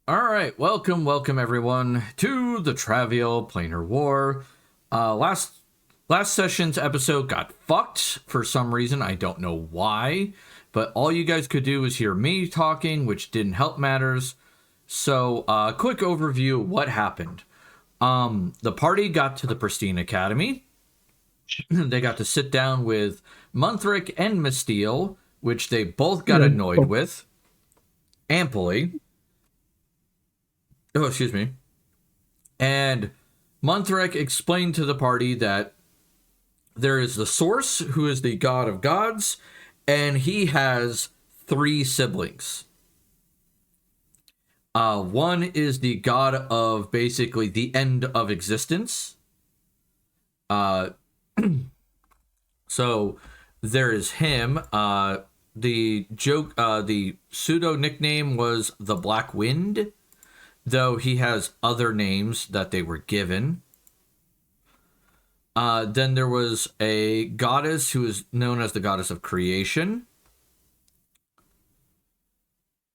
Alright, welcome everyone to the Travial Planar War. Last session's episode got fucked for some reason, I don't know why, but all you guys could do was hear me talking, which didn't help matters. So, quick overview of what happened. The party got to the Pristine Academy. They got to sit down with Munthric and Misteel, which they both got annoyed with, amply. Oh, excuse me. And Munthric explained to the party that there is the Source, who is the god of gods, and he has 3 siblings. One is the god of basically the end of existence. So there is him. The pseudo nickname was the Black Wind, though he has other names that they were given. Then there was a goddess who is known as the goddess of creation.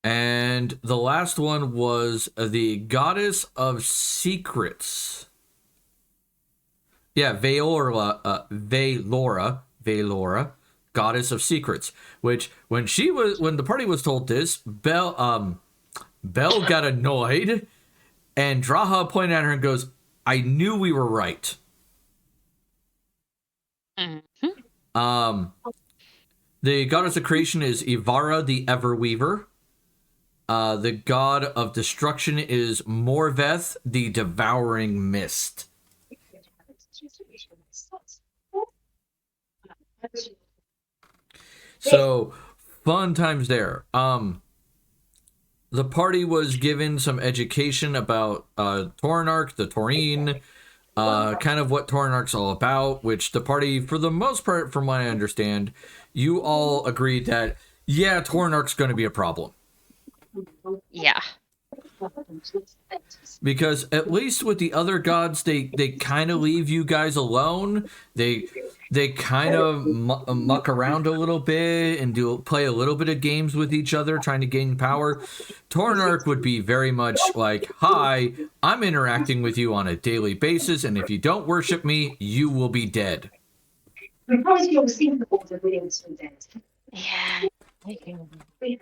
And the last one was the goddess of secrets. Yeah, Valora, goddess of secrets. Which, when the party was told this, Belle got annoyed, and Draha pointed at her and goes, "I knew we were right." Mm-hmm. The goddess of creation is Ivara the Everweaver. The god of destruction is Morveth the Devouring Mist. So, fun times there. The party was given some education about Tornarch, the Taurine, kind of what Tornarch's all about, which the party, for the most part, from what I understand, you all agreed that, yeah, Tornarch's going to be a problem. Yeah. Because at least with the other gods, they kind of leave you guys alone. They kind of muck around a little bit and play a little bit of games with each other, trying to gain power. Tornarch would be very much like, "Hi, I'm interacting with you on a daily basis, and if you don't worship me, you will be dead." Yeah.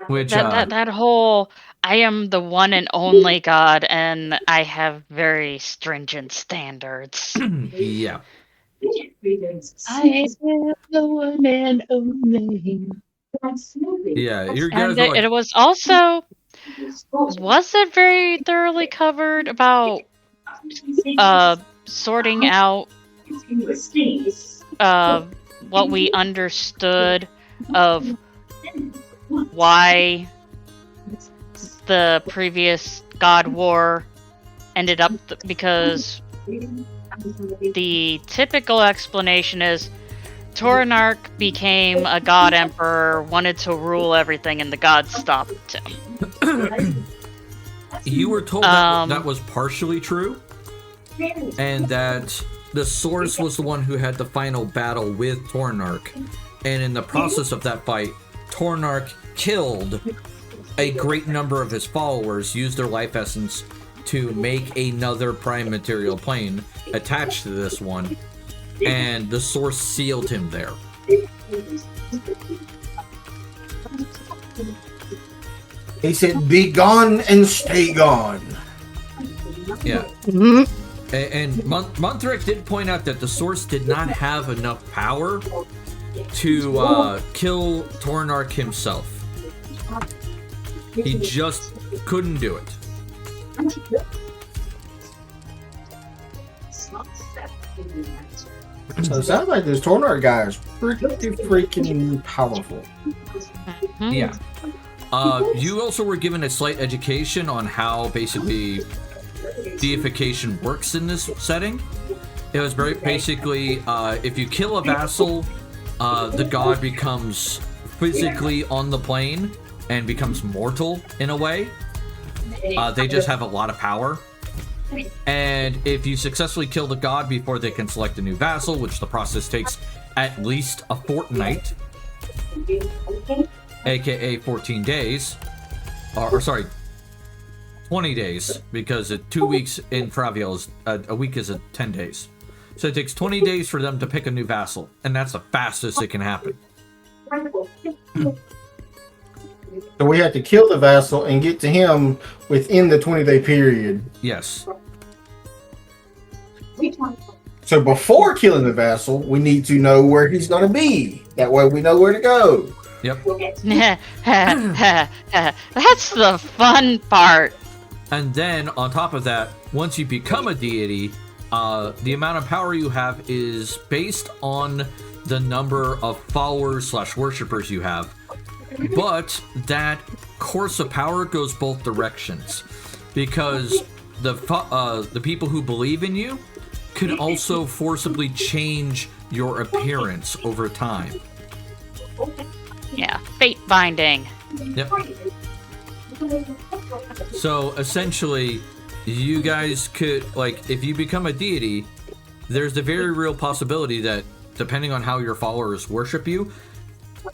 Which that whole "I am the one and only God and I have very stringent standards." yeah. I am the one and only. Yeah, your And guys are like, it was also, was it very thoroughly covered about sorting out what we understood of why the previous God War ended up because the typical explanation is Tornarch became a god emperor, wanted to rule everything, and the gods stopped him. You were told that was partially true, and that the Source was the one who had the final battle with Tornarch, and in the process of that fight, Tornarch killed a great number of his followers, used their life essence to make another prime material plane attached to this one, and the Source sealed him there. He said, "Be gone and stay gone." Yeah. And Munthric did point out that the Source did not have enough power to kill Tornarch himself. He just couldn't do it. So it sounds like this Tornarch guy is pretty freaking powerful. Yeah. You also were given a slight education on how basically deification works in this setting. It was very basically, if you kill a vassal, the god becomes physically on the plane and becomes mortal in a way. They just have a lot of power. And if you successfully kill the god before they can select a new vassal, which the process takes at least a fortnight, aka 14 days, or sorry, 20 days, because 2 weeks in Travial is a week is 10 days. So it takes 20 days for them to pick a new vassal, and that's the fastest it can happen. So we have to kill the vassal and get to him within the 20-day period. Yes. So before killing the vassal, we need to know where he's going to be. That way we know where to go. Yep. That's the fun part. And then, on top of that, once you become a deity, the amount of power you have is based on the number of followers / worshippers you have. But that course of power goes both directions, because the people who believe in you could also forcibly change your appearance over time. Yeah, fate binding. Yep. So essentially, you guys could, like, if you become a deity, there's the very real possibility that, depending on how your followers worship you,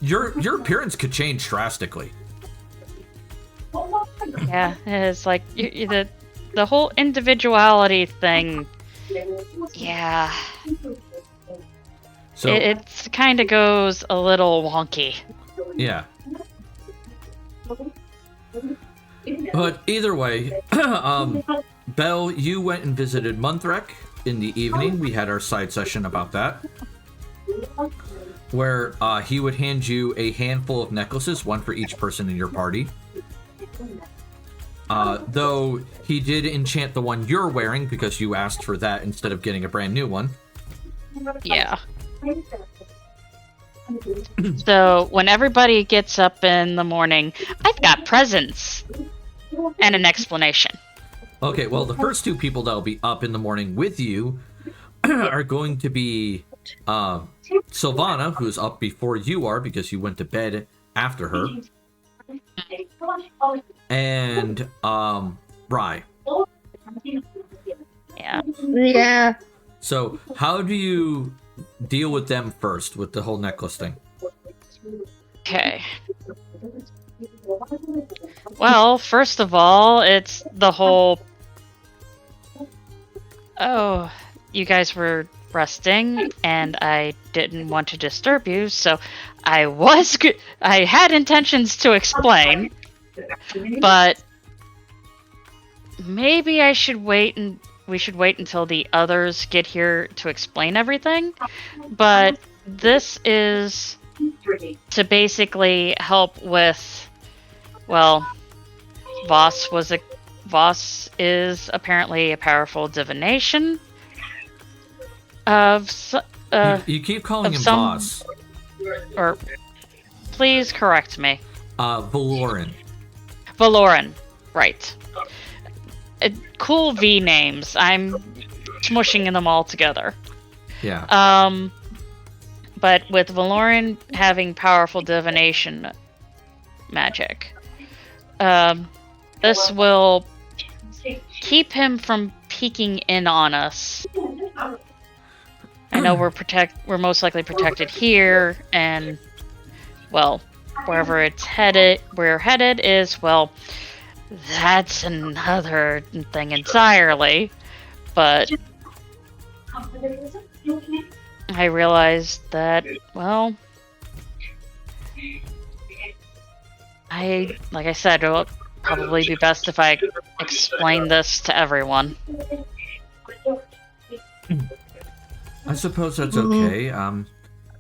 your appearance could change drastically. Yeah, it's like the whole individuality thing. Yeah, So it kind of goes a little wonky. yeah. But either way, Belle, you went and visited Munthrak in the evening. We had our side session about that, where he would hand you a handful of necklaces, one for each person in your party. Though he did enchant the one you're wearing because you asked for that instead of getting a brand new one. Yeah. So when everybody gets up in the morning, I've got presents and an explanation. Okay, well, the first two people that'll be up in the morning with you are going to be Sylvana, who's up before you are because you went to bed after her, and Rye. Yeah. Yeah. So how do you deal with them first with the whole necklace thing? Okay. Well, first of all, it's the whole... Oh, you guys were resting, and I didn't want to disturb you, so I had intentions to explain, but maybe I should wait, and we should wait until the others get here to explain everything. But this is to basically help with, well, Voss is apparently a powerful divination of You keep calling him some- Boss. or please correct me. Valoran. Valoran, right. Cool V names. I'm smushing them all together. Yeah. But with Valoran having powerful divination magic, this will keep him from peeking in on us. I know we're most likely protected here, and well, wherever we're headed is, well, that's another thing entirely. But I realized that, well, like I said, it'll probably be best if I explain this to everyone. I suppose that's okay.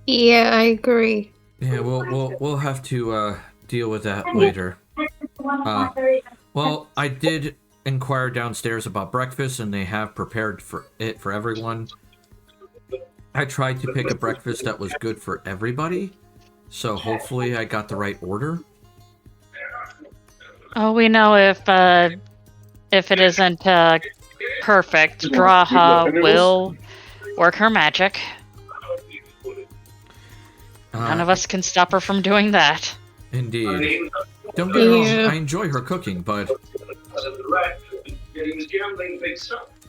Yeah, I agree. Yeah, we'll have to deal with that later. Well, I did inquire downstairs about breakfast, and they have prepared for everyone. I tried to pick a breakfast that was good for everybody, so hopefully I got the right order. Oh, we know if it isn't perfect, Draha will work her magic. None of us can stop her from doing that. Indeed. Don't get me Yeah. wrong, I enjoy her cooking, but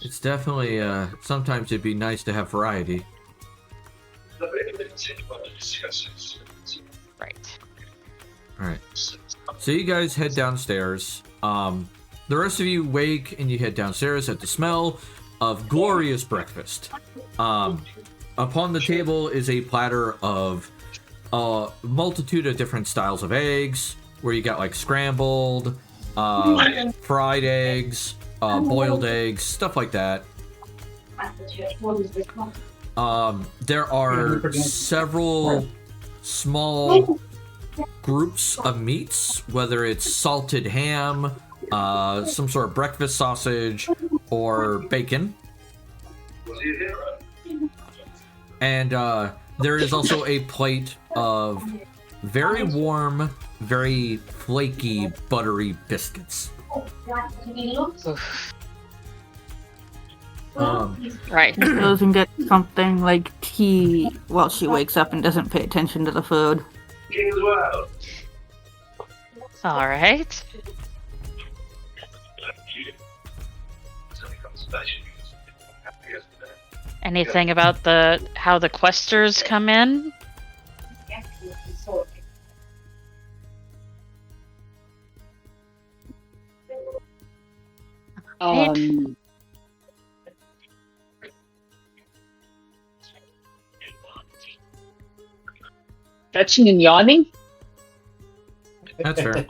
it's definitely, sometimes it'd be nice to have variety. Right. Alright. So you guys head downstairs. the rest of you wake and you head downstairs at the smell of glorious breakfast. Upon the table is a platter of a multitude of different styles of eggs, where you got like scrambled, fried eggs, boiled eggs, stuff like that. There are several small groups of meats, whether it's salted ham, some sort of breakfast sausage, or bacon. And there is also a plate of very warm, very flaky, buttery biscuits. Right. Goes and gets something like tea while she wakes up and doesn't pay attention to the food. All right. Anything about how the questers come in? Stretching and yawning? That's fair.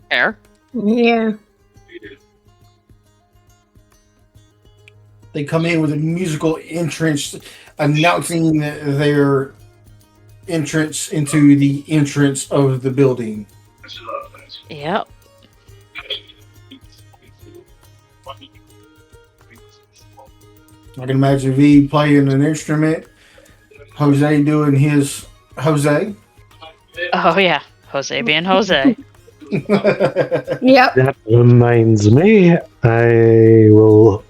Fair. Yeah. They come in with a musical entrance announcing their entrance into the entrance of the building. Yep. I can imagine V playing an instrument, Jose doing his Jose. Oh yeah, Jose being Jose. Yep. That reminds me, I will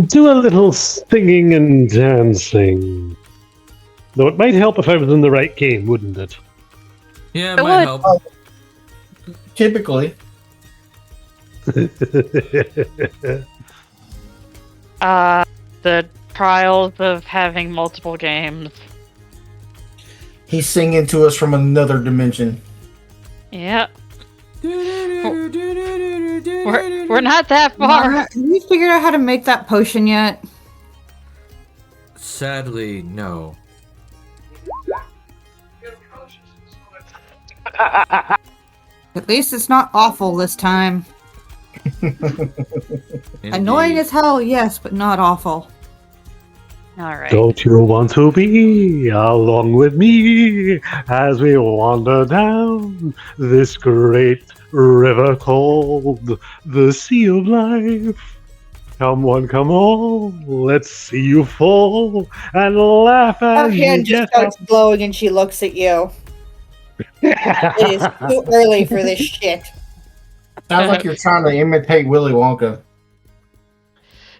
do a little singing and dancing. Though it might help if I was in the right game, wouldn't it? Yeah, it It might would. help. Typically. The trials of having multiple games. He's singing to us from another dimension. Yep. We're not that far. Mara, have you figured out how to make that potion yet? Sadly, no. At least it's not awful this time. Annoying as hell, yes, but not awful. All right. Don't you want to be along with me as we wander down this great river called the Sea of Life? Come one, come all, let's see you fall and laugh Her as hand you just get starts glowing and she looks at you. It is too early for this shit. Sounds like you're trying to imitate Willy Wonka.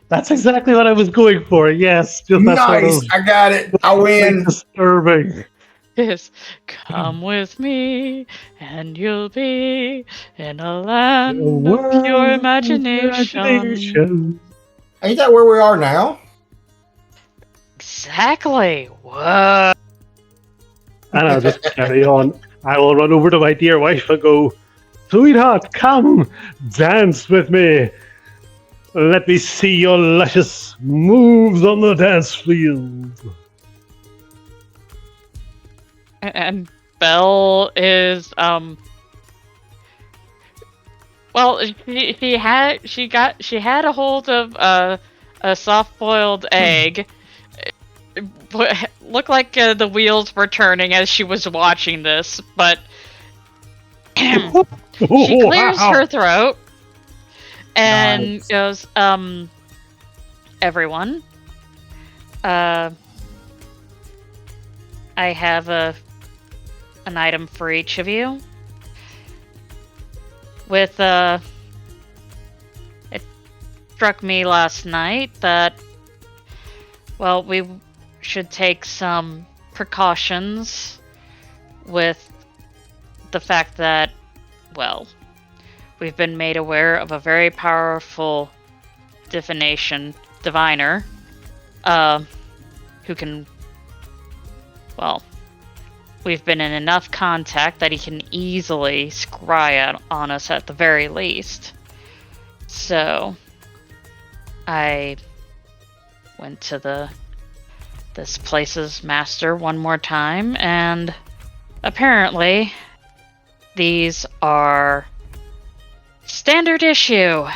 That's exactly what I was going for. Yes, just that sort Nice! of I got it! I win! disturbing. Yes. Come with me, and you'll be in a land of pure imagination. Ain't that where we are now? Exactly. Whoa. And I'll just carry on. I will run over to my dear wife and go, "Sweetheart, come, dance with me. Let me see your luscious moves on the dance field." And Belle is well, she had a hold of a soft-boiled egg. It looked like the wheels were turning as she was watching this, but she clears her throat and Nice. goes, everyone, I have an item for each of you. With it struck me last night that, well, we should take some precautions with the fact that, well, we've been made aware of a very powerful diviner, who can, well, we've been in enough contact that he can easily scry on us at the very least. So I went to this place's master one more time, and apparently these are standard issue.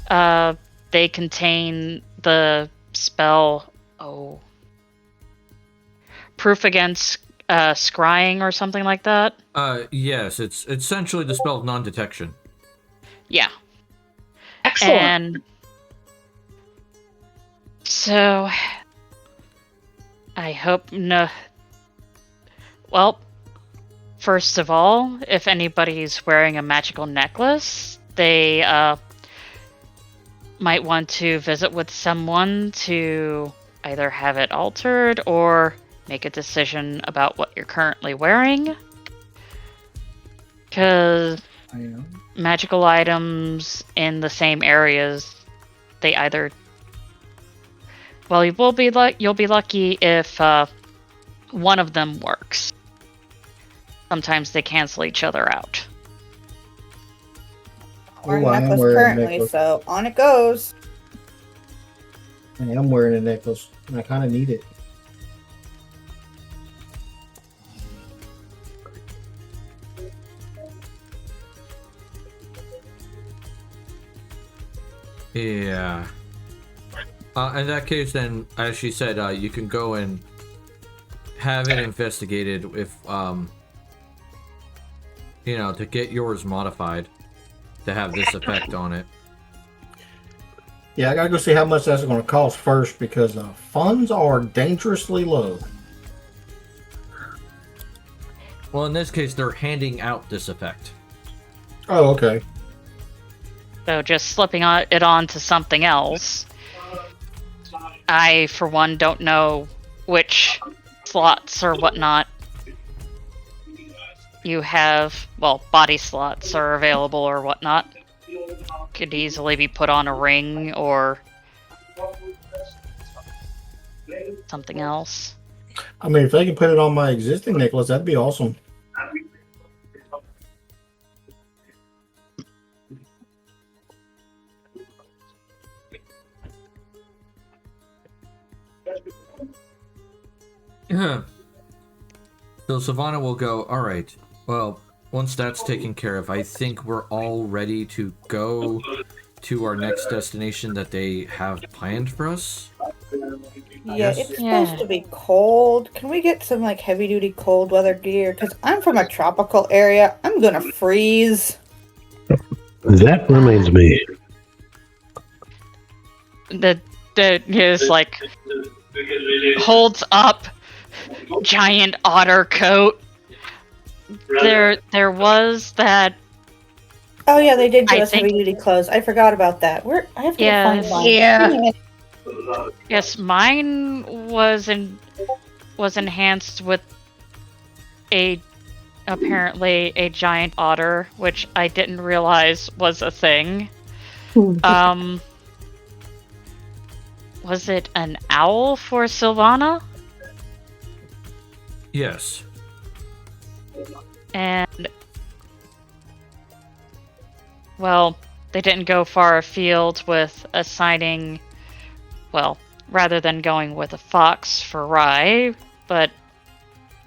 They contain the spell, proof against scrying or something like that. Yes, it's essentially the spell of non-detection. Yeah. Excellent. And so I hope no. Well, first of all, if anybody's wearing a magical necklace, they might want to visit with someone to either have it altered or make a decision about what you're currently wearing. Because magical items in the same areas, they either... Well, you'll be lucky if one of them works. Sometimes they cancel each other out. Wearing Ooh, a I am necklace wearing a currently, necklace. so on it goes. I am wearing a necklace, and I kind of need it. Yeah. In that case, then, as she said, you can go and have it investigated if, to get yours modified to have this effect on it. Yeah, I gotta go see how much that's going to cost first because funds are dangerously low. Well, in this case, they're handing out this effect. Oh, okay. So just slipping it on to something else. I, for one, don't know which slots or whatnot you have. Well, body slots are available or whatnot. Could easily be put on a ring or something else. I mean, if they can put it on my existing necklace, that'd be awesome. So Savannah will go, all right, well, once that's taken care of, I think we're all ready to go to our next destination that they have planned for us. Yeah, it's supposed to be cold. Can we get some like heavy duty cold weather gear? Because I'm from a tropical area. I'm gonna freeze. That reminds me. The is like holds up giant otter coat. There was that. Oh yeah, they did give I us think- heavy duty clothes. I forgot about that. I have to Yeah, find mine. yeah. Yes, mine was enhanced with apparently a giant otter, which I didn't realize was a thing. Was it an owl for Sylvana? Yes. And well, they didn't go far afield with assigning, well, rather than going with a fox for Rye, but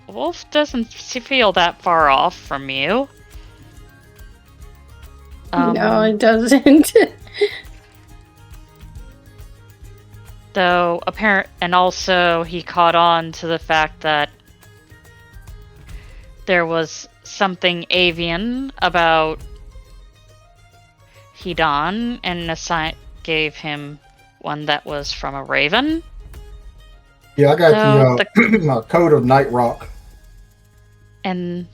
wolf doesn't feel that far off from you. No, it doesn't. Though and also he caught on to the fact that there was something avian about Hedon, and gave him one that was from a raven. Yeah, I got So the Code of Night Rock. And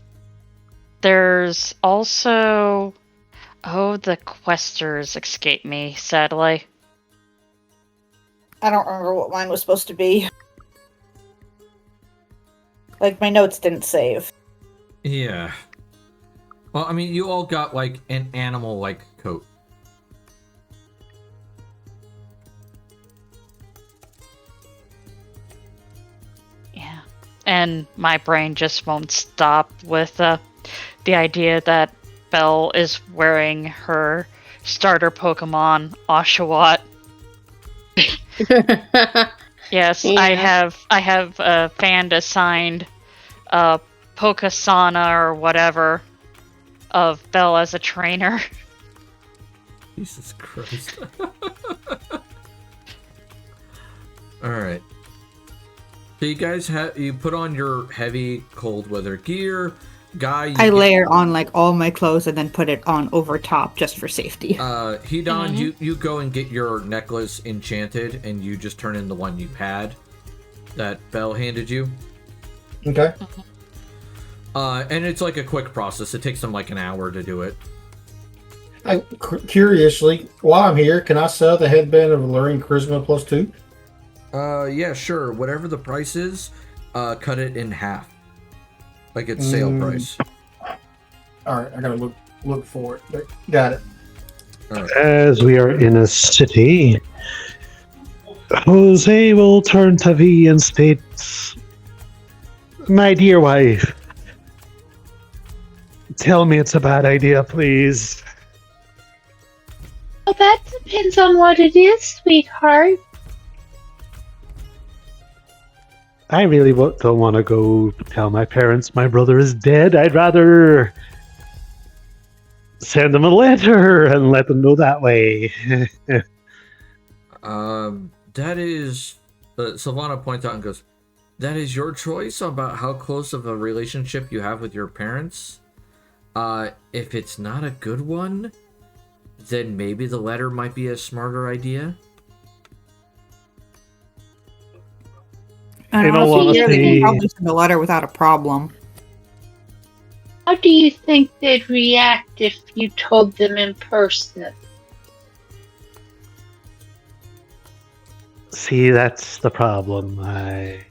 there's also... Oh, the questers escaped me, sadly. I don't remember what mine was supposed to be. Like, my notes didn't save. Yeah. Well, I mean, you all got, like, an animal-like coat. Yeah. And my brain just won't stop with the idea that Belle is wearing her starter Pokemon, Oshawott. Yes, Yeah. I have a fan assigned Pokesana or whatever of Belle as a trainer. Jesus Christ. Alright. So you guys you put on your heavy cold weather gear. Guy, I layer on like all my clothes and then put it on over top just for safety. Hedon, you go and get your necklace enchanted, and you just turn in the one you had that Belle handed you. Okay. And it's like a quick process. It takes them like an hour to do it. Curiously, while I'm here, can I sell the headband of Alluring Charisma +2? Yeah, sure. Whatever the price is, cut it in half. Like it's sale price. Alright, I gotta look for it. But got it. Right. As we are in a city, Jose will turn to V and states, "My dear wife, tell me it's a bad idea, please." Well, that depends on what it is, sweetheart. I really don't want to go tell my parents my brother is dead. I'd rather send them a letter and let them know that way. That is... Sylvana points out and goes, that is your choice about how close of a relationship you have with your parents. If it's not a good one, then maybe the letter might be a smarter idea. And In all honestly, they honesty- can probably send a letter without a problem. How do you think they'd react if you told them in person? See, that's the problem. I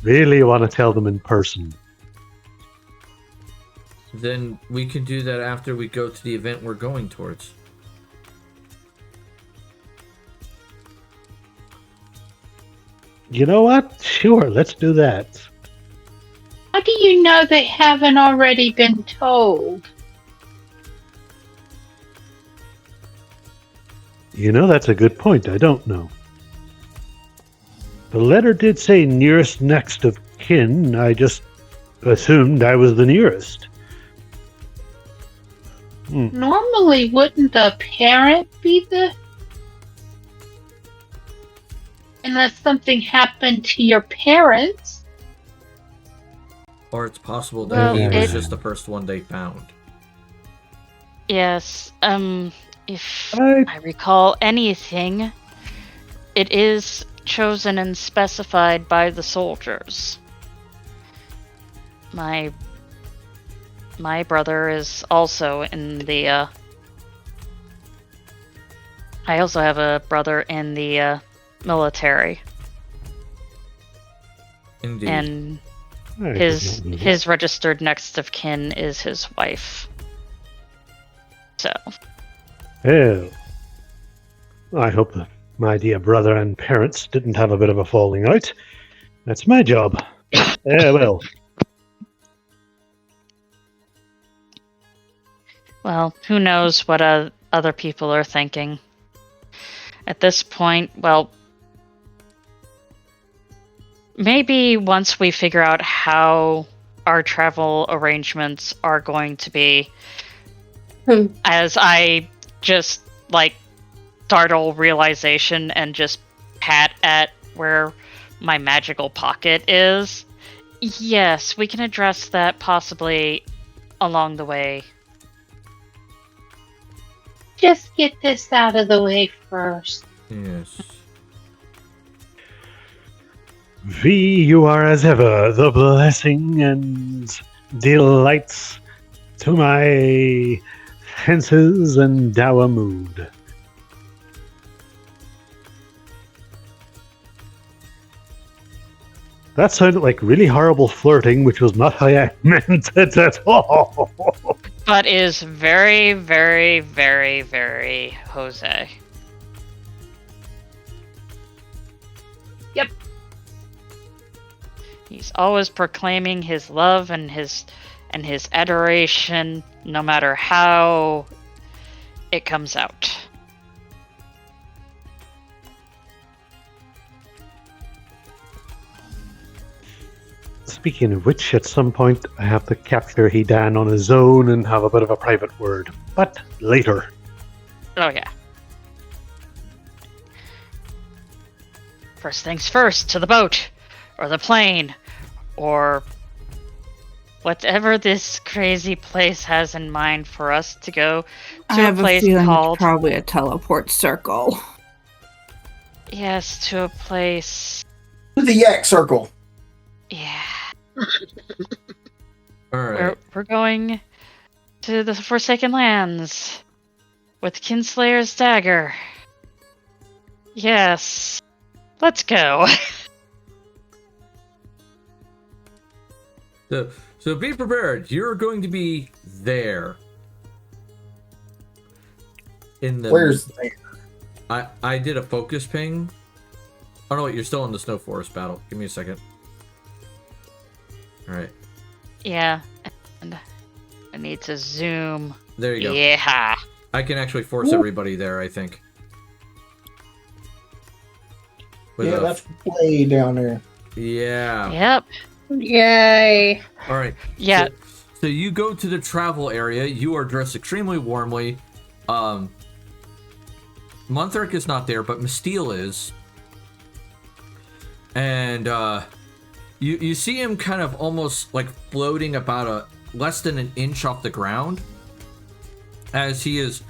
really want to tell them in person. Then we can do that after we go to the event we're going towards. You know what? Sure, let's do that. How do you know they haven't already been told? You know, that's a good point. I don't know. The letter did say nearest next of kin. I just assumed I was the nearest. Normally, wouldn't the parent be the... Unless something happened to your parents. Or it's possible that Well, he was it- just the first one they found. Yes, if I recall anything, it is chosen and specified by the soldiers. My brother is also in the, I also have a brother in the, military. Indeed. And I did his not know that. his registered next of kin is his wife. So, Well, I hope that my dear brother and parents didn't have a bit of a falling out. That's my job. Well, well, who knows what other people are thinking. At this point, well, maybe once we figure out how our travel arrangements are going to be, as I just, like, startle realization and just pat at where my magical pocket is, yes, we can address that possibly along the way. Just get this out of the way first. Yes. V, you are as ever the blessing and delights to my senses and dour mood. That sounded like really horrible flirting, which was not how I meant it at all. But is very, very, very, very Jose. Yep. He's always proclaiming his love and his adoration, no matter how it comes out. Speaking of which, at some point I have to capture Hidan on his own and have a bit of a private word. But later. Oh, yeah. First things first, to the boat, or the plane, or whatever this crazy place has in mind for us to go I to a have a place feeling called... it's probably a teleport circle. Yes, to a place... The Yak Circle. Yeah. Alright. We're going to the Forsaken Lands with Kinslayer's dagger. Yes. Let's go. So be prepared. You're going to be there. In the Where's there? I did a focus ping. Oh no, wait, you're still in the Snow Forest battle. Give me a second. Alright. Yeah. And I need to zoom. There you go. Yeah. I can actually force everybody there, I think. Yeah, that's way down there. Yeah. Yep. Yay. Alright. Yeah. So you go to the travel area. You are dressed extremely warmly. Monthric is not there, but Masteel is. And you see him kind of almost like floating about less than an inch off the ground as he is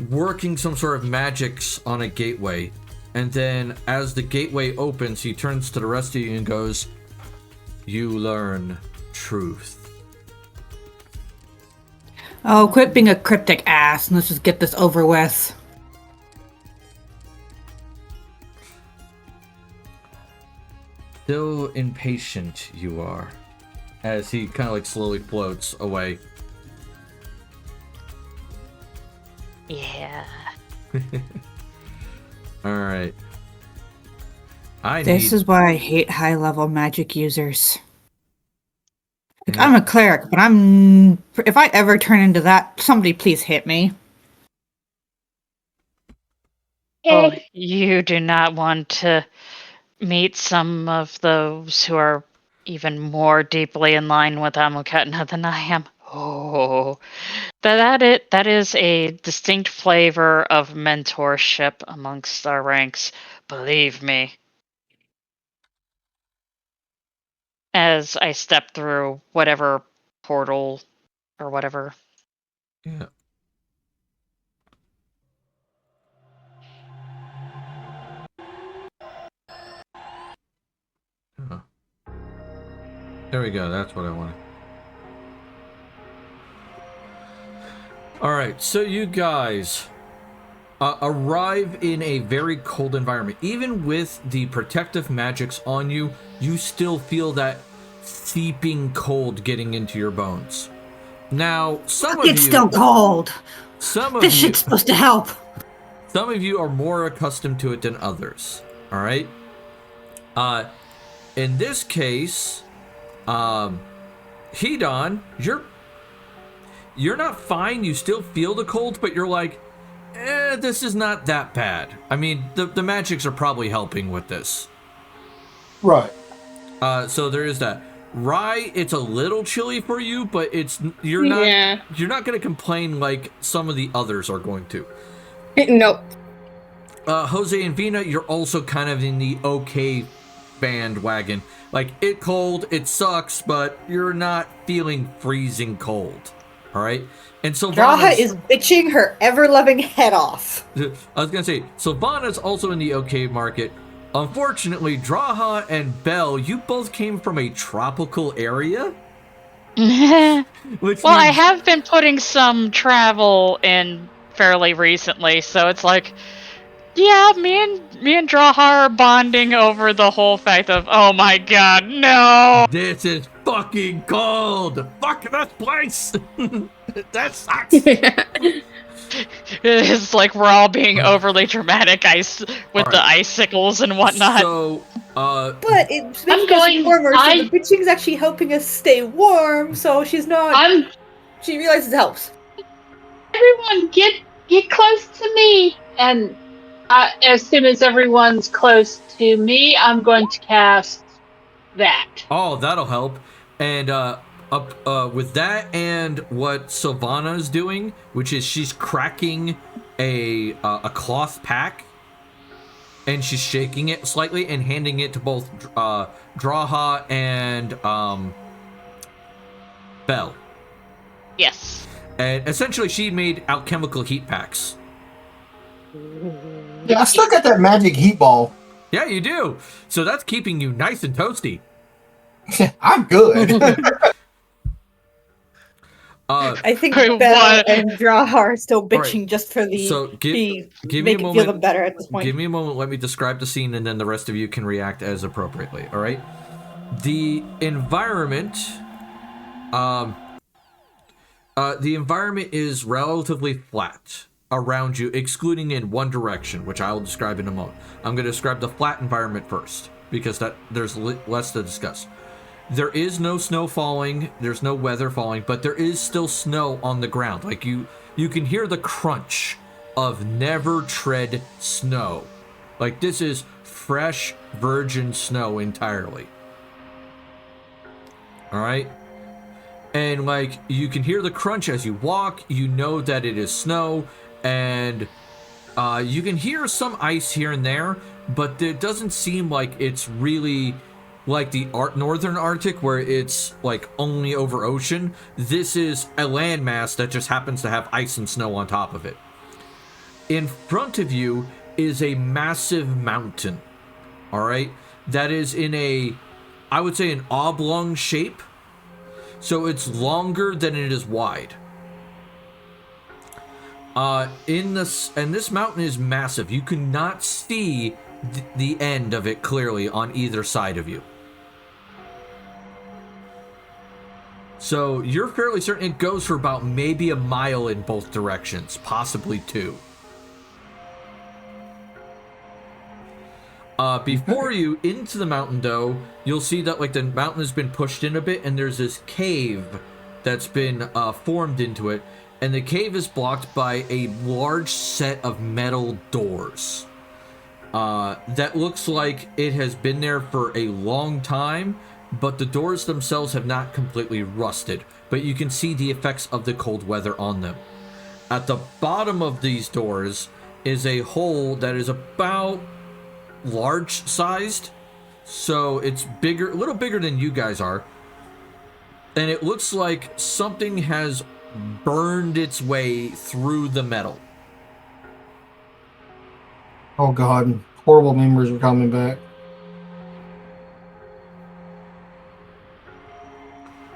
working some sort of magics on a gateway. And then as the gateway opens, he turns to the rest of you and goes, "You learn truth." Oh, quit being a cryptic ass and let's just get this over with. Still impatient you are. As he kind of like slowly floats away. Yeah. Alright. This is why I hate high-level magic users. Like, I'm a cleric, but if I ever turn into that, somebody please hit me. Oh, you do not want to meet some of those who are even more deeply in line with Amuketina than I am. Oh, that is a distinct flavor of mentorship amongst our ranks, believe me. As I step through whatever portal or whatever. Yeah. Oh. There we go. That's what I wanted. Alright, so you guys arrive in a very cold environment. Even with the protective magics on you, you still feel that seeping cold getting into your bones. Now, some of you... It's still cold! This shit's supposed to help! Some of you are more accustomed to it than others. Alright? In this case, Hidan, you're not fine. You still feel the cold, but you're like, this is not that bad. I mean, the magics are probably helping with this. Right. So there is that. Rye, it's a little chilly for you, but you're not going to complain like some of the others are going to. Nope. Jose and Vina, you're also kind of in the okay bandwagon. Like, it cold, it sucks, but you're not feeling freezing cold. Alright? And Draha is bitching her ever-loving head off. I was gonna say, Sylvana's also in the okay market. Unfortunately, Draha and Belle, you both came from a tropical area. Which I have been putting some travel in fairly recently, so it's like, yeah, me and Draha are bonding over the whole fact of, oh my god, no! This is fucking cold! Fuck this place! That sucks! It's like we're all being overly dramatic with the icicles and whatnot. So, but it's making us warmer, so the bitching's actually helping us stay warm, so she's not... She realizes it helps. Everyone, get get close to me. And as soon as everyone's close to me, I'm going to cast that. Oh, that'll help. And with that and what Sylvana is doing, which is she's cracking a cloth pack, and she's shaking it slightly and handing it to both Draha and Belle. Yes. And essentially, she made alchemical heat packs. Yeah, I still got that magic heat ball. Yeah, you do. So that's keeping you nice and toasty. I'm good. I think Wait, Belle what? and Draha are still bitching Right. just for the So give me make a it feel them moment. better at this point. Give me a moment. Let me describe the scene, and then the rest of you can react as appropriately. All right. The environment, is relatively flat around you, excluding in one direction, which I will describe in a moment. I'm going to describe the flat environment first, because there's less to discuss. There is no snow falling, there's no weather falling, but there is still snow on the ground. Like you can hear the crunch of never tread snow. Like this is fresh virgin snow entirely. All right? And like you can hear the crunch as you walk, you know that it is snow, and you can hear some ice here and there, but it doesn't seem like it's really like the northern Arctic where it's like only over ocean. This is a landmass that just happens to have ice and snow on top of it. In front of you is a massive mountain, all right, that is in I would say an oblong shape, so it's longer than it is wide. This mountain is massive. You cannot see the end of it clearly on either side of you. So you're fairly certain it goes for about maybe a mile in both directions, possibly 2. Before you, into the mountain though, you'll see that like the mountain has been pushed in a bit, and there's this cave that's been formed into it, and the cave is blocked by a large set of metal doors. That looks like it has been there for a long time, but the doors themselves have not completely rusted, but you can see the effects of the cold weather on them. At the bottom of these doors is a hole that is about large sized, so it's bigger, a little bigger than you guys are, and it looks like something has burned its way through the metal. Oh God, horrible memories are coming back.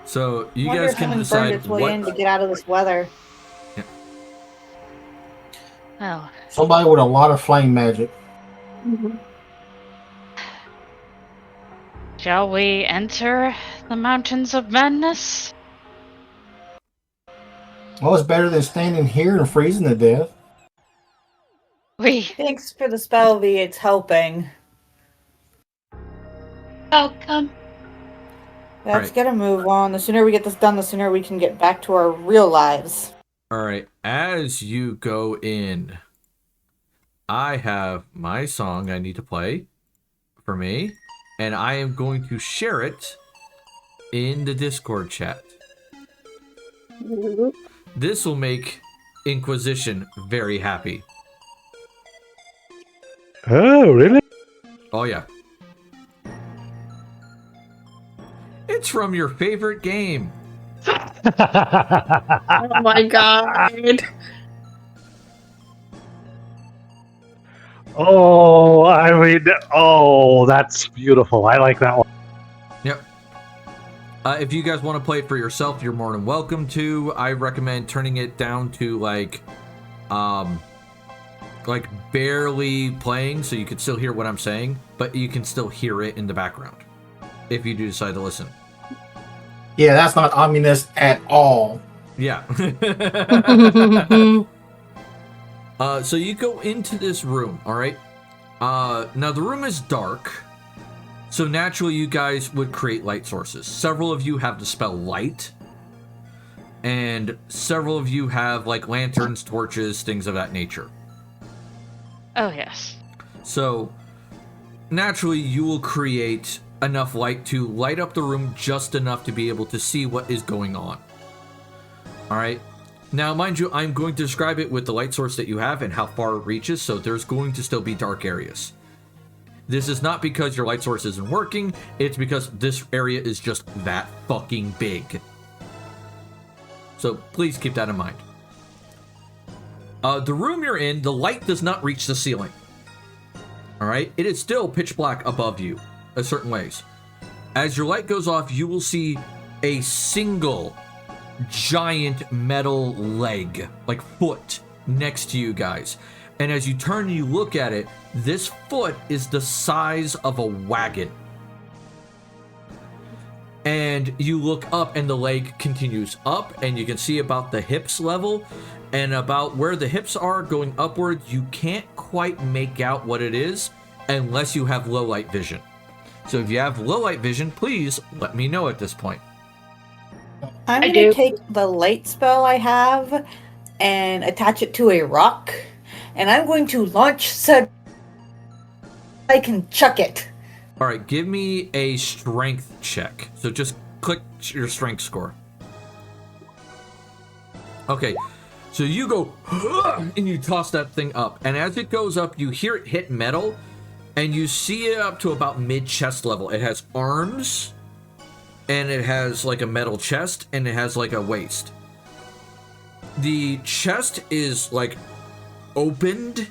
So you Wonder guys if can something decide burned its way in to what. get out of this weather. Oh, Somebody with a lot of flame magic. shall we enter the Mountains of Madness? Well, it's better than standing here and freezing to death. Thanks for the spell, V. It's helping. Welcome. Let's Right. get a move on. The sooner we get this done, the sooner we can get back to our real lives. All right, as you go in, I have my song I need to play for me, and I am going to share it in the Discord chat. This will make Inquisition very happy. Oh, really? Oh yeah. It's from your favorite game. Oh my god. Oh, I mean, oh, that's beautiful. I like that one. Yep. If you guys want to play it for yourself, you're more than welcome to. I recommend turning it down to like barely playing, so you can still hear what I'm saying, but you can still hear it in the background if you do decide to listen. Yeah, that's not ominous at all. Yeah. So you go into this room, all right? Now the room is dark, so naturally you guys would create light sources. Several of you have the spell light. and several of you have like lanterns, torches, things of that nature. Oh, yes. So naturally you will create enough light to light up the room just enough to be able to see what is going on. All right. Now, mind you, I'm going to describe it with the light source that you have and how far it reaches, so there's going to still be dark areas. This is not because your light source isn't working, it's because this area is just that fucking big. So please keep that in mind. The room you're in, the light does not reach the ceiling. All right? It is still pitch black above you, in certain ways. As your light goes off, you will see a single giant metal leg, like foot, next to you guys. And as you turn and you look at it, this foot is the size of a wagon. And you look up and the leg continues up, and you can see about the hips level, and about where the hips are going upward, you can't quite make out what it is unless you have low light vision. So if you have low light vision, please let me know at this point. I'm I going do. to take the light spell I have and attach it to a rock, and I'm going to launch said. I can chuck it. All right, give me a strength check. So just click your strength score. Okay, so you go and you toss that thing up, and as it goes up, you hear it hit metal, and you see it up to about mid-chest level. It has arms, and it has like a metal chest, and it has like a waist. The chest is like opened,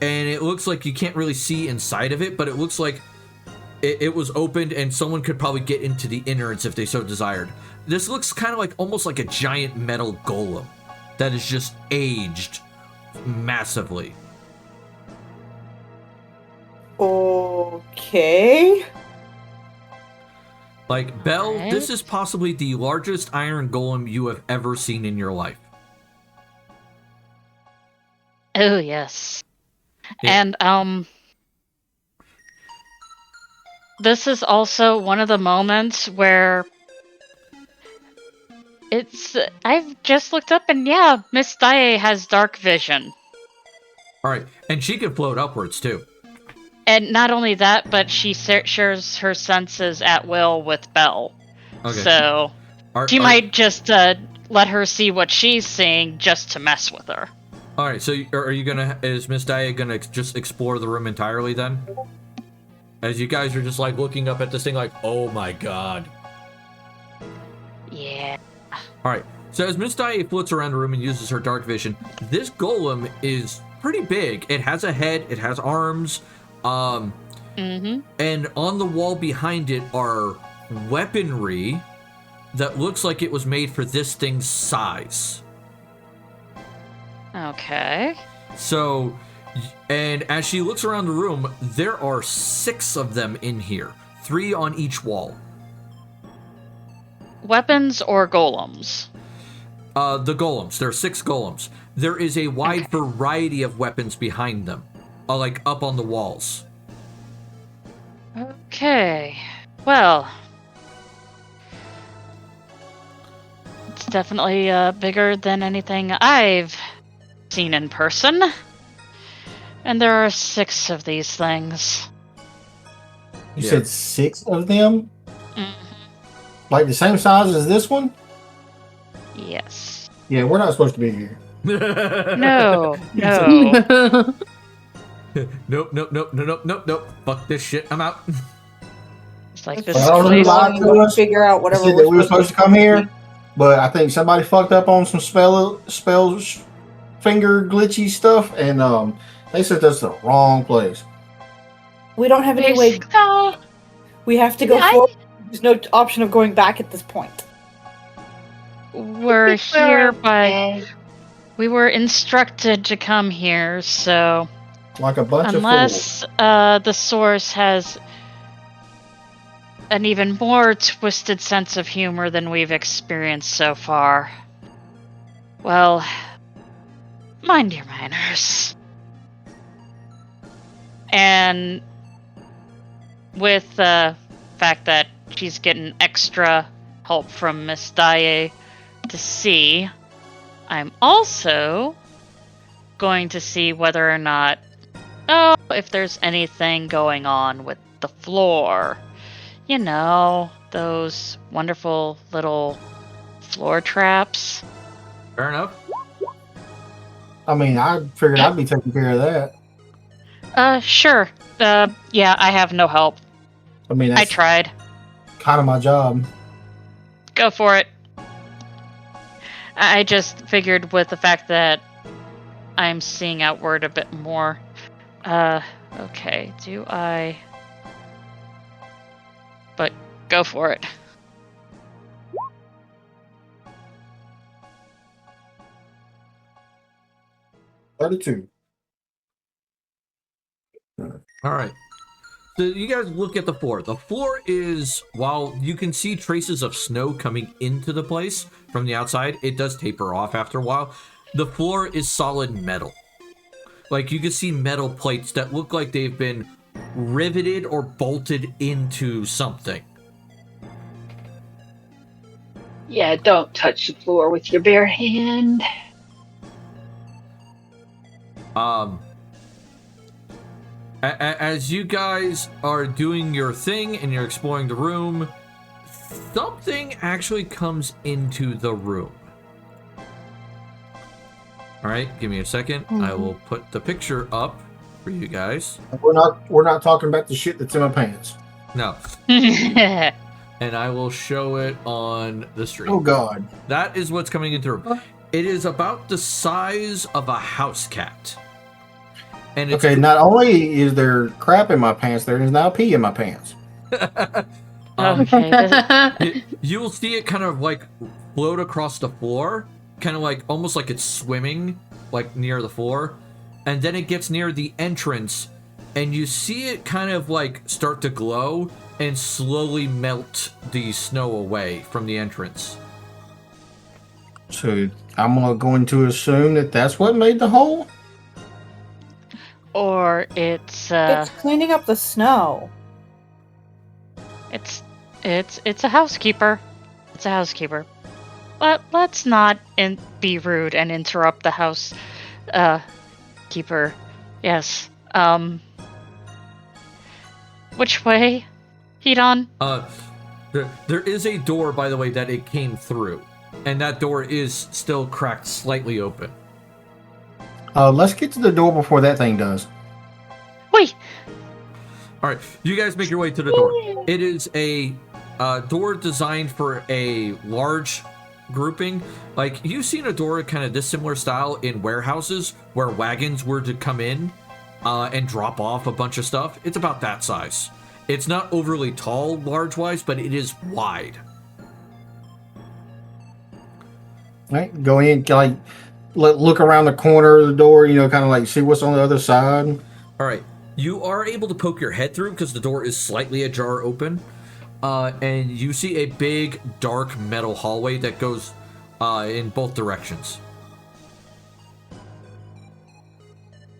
and it looks like you can't really see inside of it, but it looks like it was opened and someone could probably get into the innards if they so desired. This looks kind of like almost like a giant metal golem that is just aged massively. Okay. Like, Belle, What? this is possibly the largest iron golem you have ever seen in your life. Oh, yes. Yeah. And, this is also one of the moments where I've just looked up and yeah, Miss Daae has dark vision. All right, and she can float upwards too. And not only that, but she shares her senses at will with Belle. Okay. So Are- she are- might just let her see what she's seeing just to mess with her. All right, so is Miss Daae gonna just explore the room entirely then? As you guys are just like looking up at this thing like, oh my god. Yeah. All right, so as Miss Daae floats around the room and uses her dark vision, this golem is pretty big. It has a head, it has arms, and on the wall behind it are weaponry that looks like it was made for this thing's size. Okay. So, and as she looks around the room, there are 6 of them in here, 3 on each wall. Weapons or golems? The golems. There are 6 golems. There is a wide variety of weapons behind them, like up on the walls. Okay. Well, it's definitely bigger than anything I've seen in person. And there are 6 of these things. You Yeah. said 6 of them? Mhm. Like the same size as this one? Yes. Yeah, we're not supposed to be here. No. Nope. Fuck this shit. I'm out. It's like That's this Well, I don't know place. why- I'm going to figure out They whatever said that we were supposed to come here, but I think somebody fucked up on some spells, finger glitchy stuff, and they said that's the wrong place. We don't have any way. No. We have to go Yeah, forward. There's no option of going back at this point. We're here by... We were instructed to come here, so... Like a bunch of Unless the source has an even more twisted sense of humor than we've experienced so far. Well, mind your manners. And with the fact that she's getting extra help from Miss Daae, to see. I'm also going to see whether or not, if there's anything going on with the floor. You know, those wonderful little floor traps. Fair enough. I mean, I figured I'd be taking care of that. Sure. Yeah, I have no help. I mean, I that's tried. kind of my job. Go for it. I just figured with the fact that I'm seeing outward a bit more. Okay, do I... But go for it. $32. All right. So you guys look at the floor. The floor is, while you can see traces of snow coming into the place from the outside, it does taper off after a while. The floor is solid metal. Like, you can see metal plates that look like they've been riveted or bolted into something. Yeah, don't touch the floor with your bare hand. As you guys are doing your thing and you're exploring the room, something actually comes into the room. All right, give me a second. I will put the picture up for you guys. We're not talking about the shit that's in my pants. No. And I will show it on the stream. Oh God. That is what's coming into the room. It is about the size of a house cat. And it's Okay, not only is there crap in my pants, there is now pee in my pants. Okay. You will see it kind of like float across the floor, kind of like almost like it's swimming like near the floor, and then it gets near the entrance and you see it kind of like start to glow and slowly melt the snow away from the entrance. So I'm going to assume that that's what made the hole. Or it's It's cleaning up the snow. it's a housekeeper. It's a housekeeper. But let's not be rude and interrupt the house keeper. Yes. Which way? Hedon? There is a door, by the way, that it came through, and that door is still cracked slightly open. Let's get to the door before that thing does. Wait. All right, you guys make your way to the door. It is a door designed for a large grouping. Like, you've seen a door kind of this similar style in warehouses where wagons were to come in and drop off a bunch of stuff. It's about that size. It's not overly tall, large-wise, but it is wide. Right, go in, like look around the corner of the door. You know, kind of like see what's on the other side. All right, you are able to poke your head through because the door is slightly ajar open, and you see a big, dark metal hallway that goes in both directions.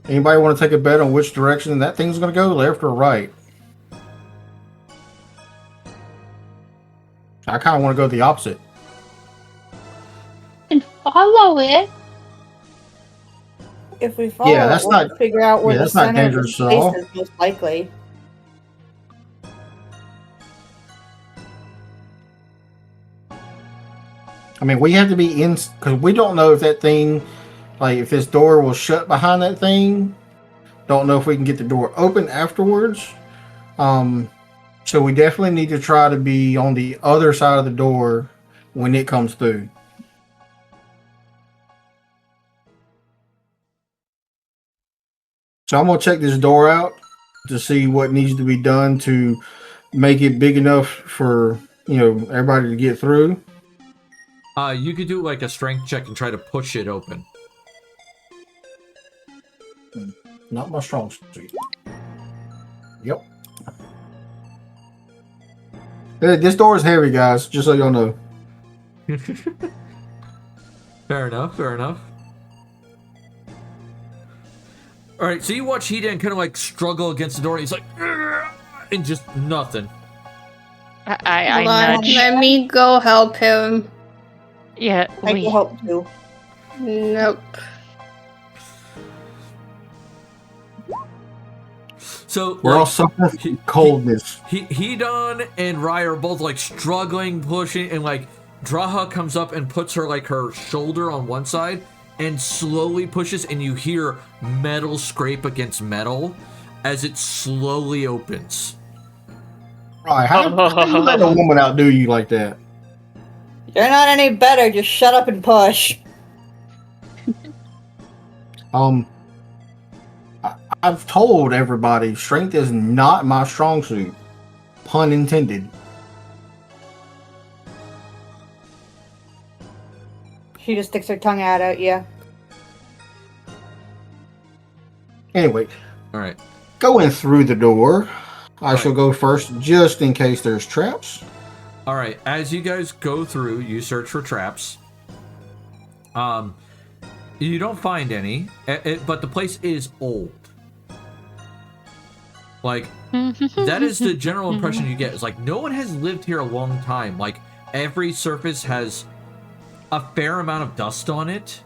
Anybody want to take a bet on which direction that thing's going to go, left or right? I kind of want to go the opposite. And follow it. If we follow Yeah, that's it, we'll not- figure out where yeah, the that's not center of the dangerous at all. space is most likely. I mean, we have to be in because we don't know if that thing, like if this door will shut behind that thing. Don't know if we can get the door open afterwards. So we definitely need to try to be on the other side of the door when it comes through. So I'm gonna check this door out to see what needs to be done to make it big enough for, you know, everybody to get through. You could do like a strength check and try to push it open. Not my strong suit. Yep. This door is heavy, guys, just so y'all know. Fair enough, fair enough. All right, so you watch Hedon kind of like struggle against the door. He's like, "Ugh," and just nothing. I Let nudge. me go help him. Yeah, I can help too. Nope. So We're all like, suffering from coldness. Hedon and Rye are both like struggling, pushing, and like Draha comes up and puts her shoulder on one side and slowly pushes, and you hear metal scrape against metal as it slowly opens. Right, how you let a woman outdo you like that? You're not any better. Just shut up and push. I've told everybody strength is not my strong suit. Pun intended. She just sticks her tongue out at you. Anyway, All right. going through the door, I shall go first just in case there's traps. All right. As you guys go through, you search for traps. You don't find any, but the place is old. Like, that is the general impression you get. Is like, no one has lived here a long time. Like, every surface has a fair amount of dust on it,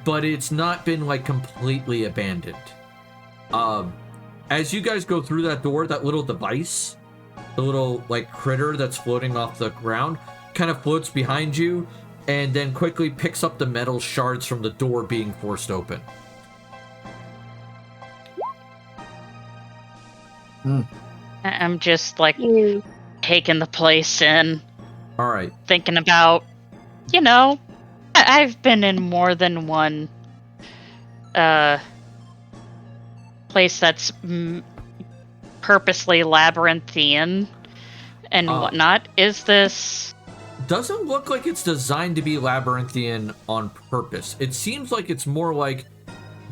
but it's not been, like, completely abandoned. As you guys go through that door, that little device, the little, like, critter that's floating off the ground, kind of floats behind you, and then quickly picks up the metal shards from the door being forced open. I'm just like taking the place in, All right. thinking about, I've been in more than one place that's purposely labyrinthian and whatnot. Is this... Doesn't look like it's designed to be labyrinthian on purpose. It seems like it's more like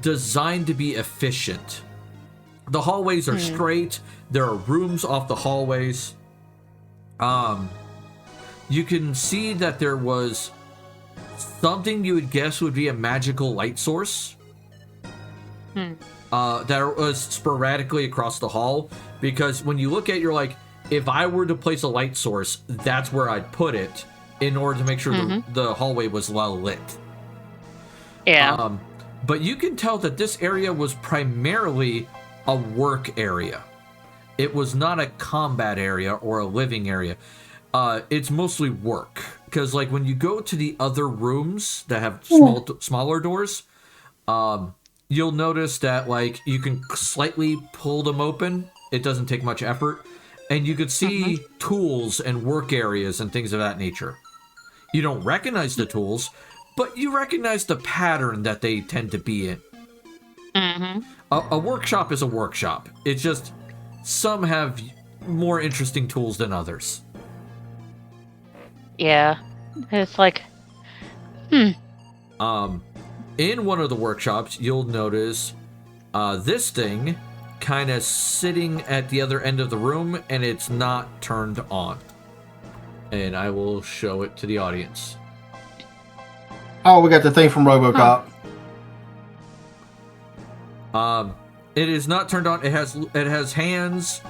designed to be efficient. The hallways are straight. There are rooms off the hallways. You can see that there was something you would guess would be a magical light source. That was sporadically across the hall. Because when you look at it, you're like, if I were to place a light source, that's where I'd put it in order to make sure the hallway was well lit. Yeah. But you can tell that this area was primarily a work area. It was not a combat area or a living area. It's mostly work. Because, like, when you go to the other rooms that have smaller doors, you'll notice that, like, you can slightly pull them open. It doesn't take much effort. And you could see tools and work areas and things of that nature. You don't recognize the tools, but you recognize the pattern that they tend to be in. A workshop is a workshop. It's just some have more interesting tools than others. Yeah. It's like, In one of the workshops, you'll notice this thing kind of sitting at the other end of the room, and it's not turned on. And I will show it to the audience. Oh, we got the thing from RoboCop. It is not turned on. It has hands,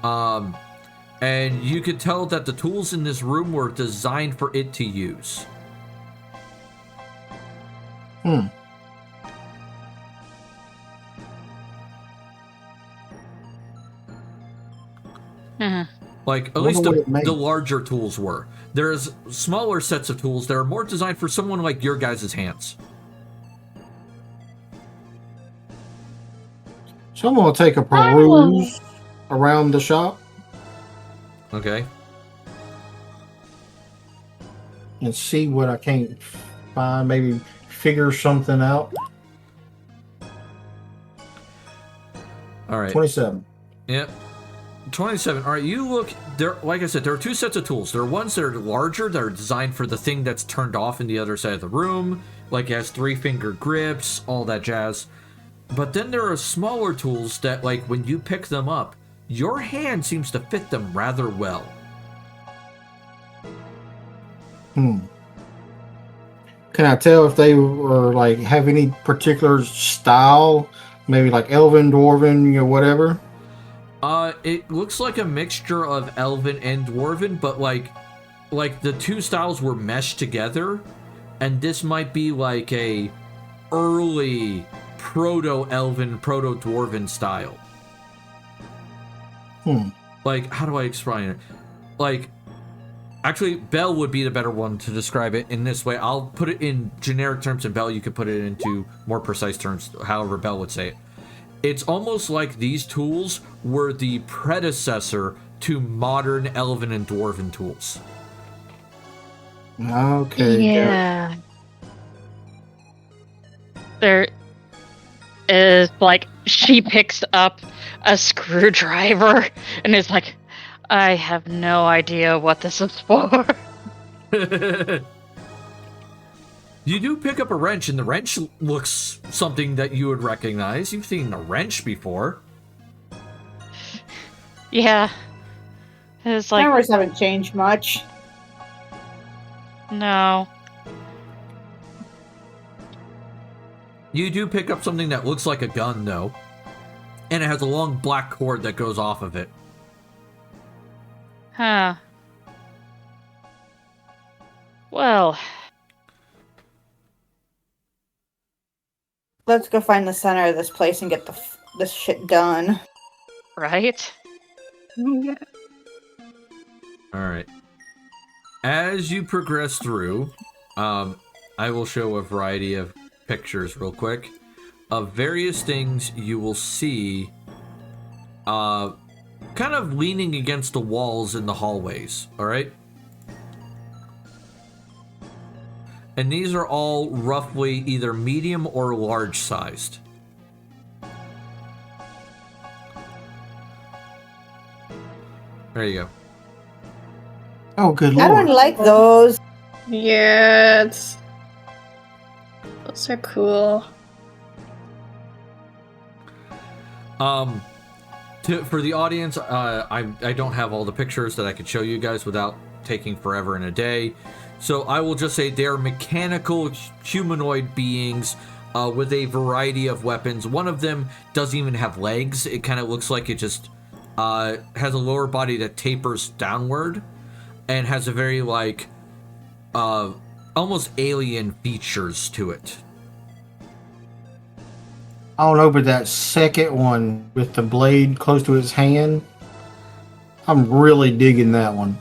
and you could tell that the tools in this room were designed for it to use. Like, at least the larger tools were. There's smaller sets of tools that are more designed for someone like your guys' hands. So I'm going to take a peruse around the shop. Okay. And see what I can't find. Maybe figure something out. All right. 27. Yep. 27. All right, you look there. Like I said, there are two sets of tools. There are ones that are larger, that are designed for the thing that's turned off in the other side of the room, like it has 3-finger grips, all that jazz. But then there are smaller tools that, like, when you pick them up, your hand seems to fit them rather well. Can I tell if they were, like, have any particular style? Maybe like Elven, Dwarven, whatever? It looks like a mixture of Elven and Dwarven, but like like the two styles were meshed together, and this might be like a early proto-elven, proto-dwarven style. Like, how do I explain it? Like, actually, Bell would be the better one to describe it in this way. I'll put it in generic terms, and Bell, you could put it into more precise terms, however Bell would say it. It's almost like these tools were the predecessor to modern elven and dwarven tools. Okay. Yeah. There is, like, she picks up a screwdriver and is like, I have no idea what this is for. You do pick up a wrench, and the wrench looks something that you would recognize. You've seen a wrench before. Yeah. It's like, Cameras haven't changed much. no. You do pick up something that looks like a gun, though. And it has a long black cord that goes off of it. Huh. Well, Let's go find the center of this place and get this shit done. right? Yeah. Alright. As you progress through, I will show a variety of pictures real quick of various things you will see kind of leaning against the walls in the hallways, alright? And these are all roughly either medium or large sized. There you go. Oh, good I lord. don't like those. Yeah, those are cool. For the audience, I don't have all the pictures that I could show you guys without taking forever and a day. So I will just say they're mechanical humanoid beings with a variety of weapons. One of them doesn't even have legs. It kind of looks like it just has a lower body that tapers downward and has a very, like, almost alien features to it. I don't know, but that second one with the blade close to his hand, I'm really digging that one.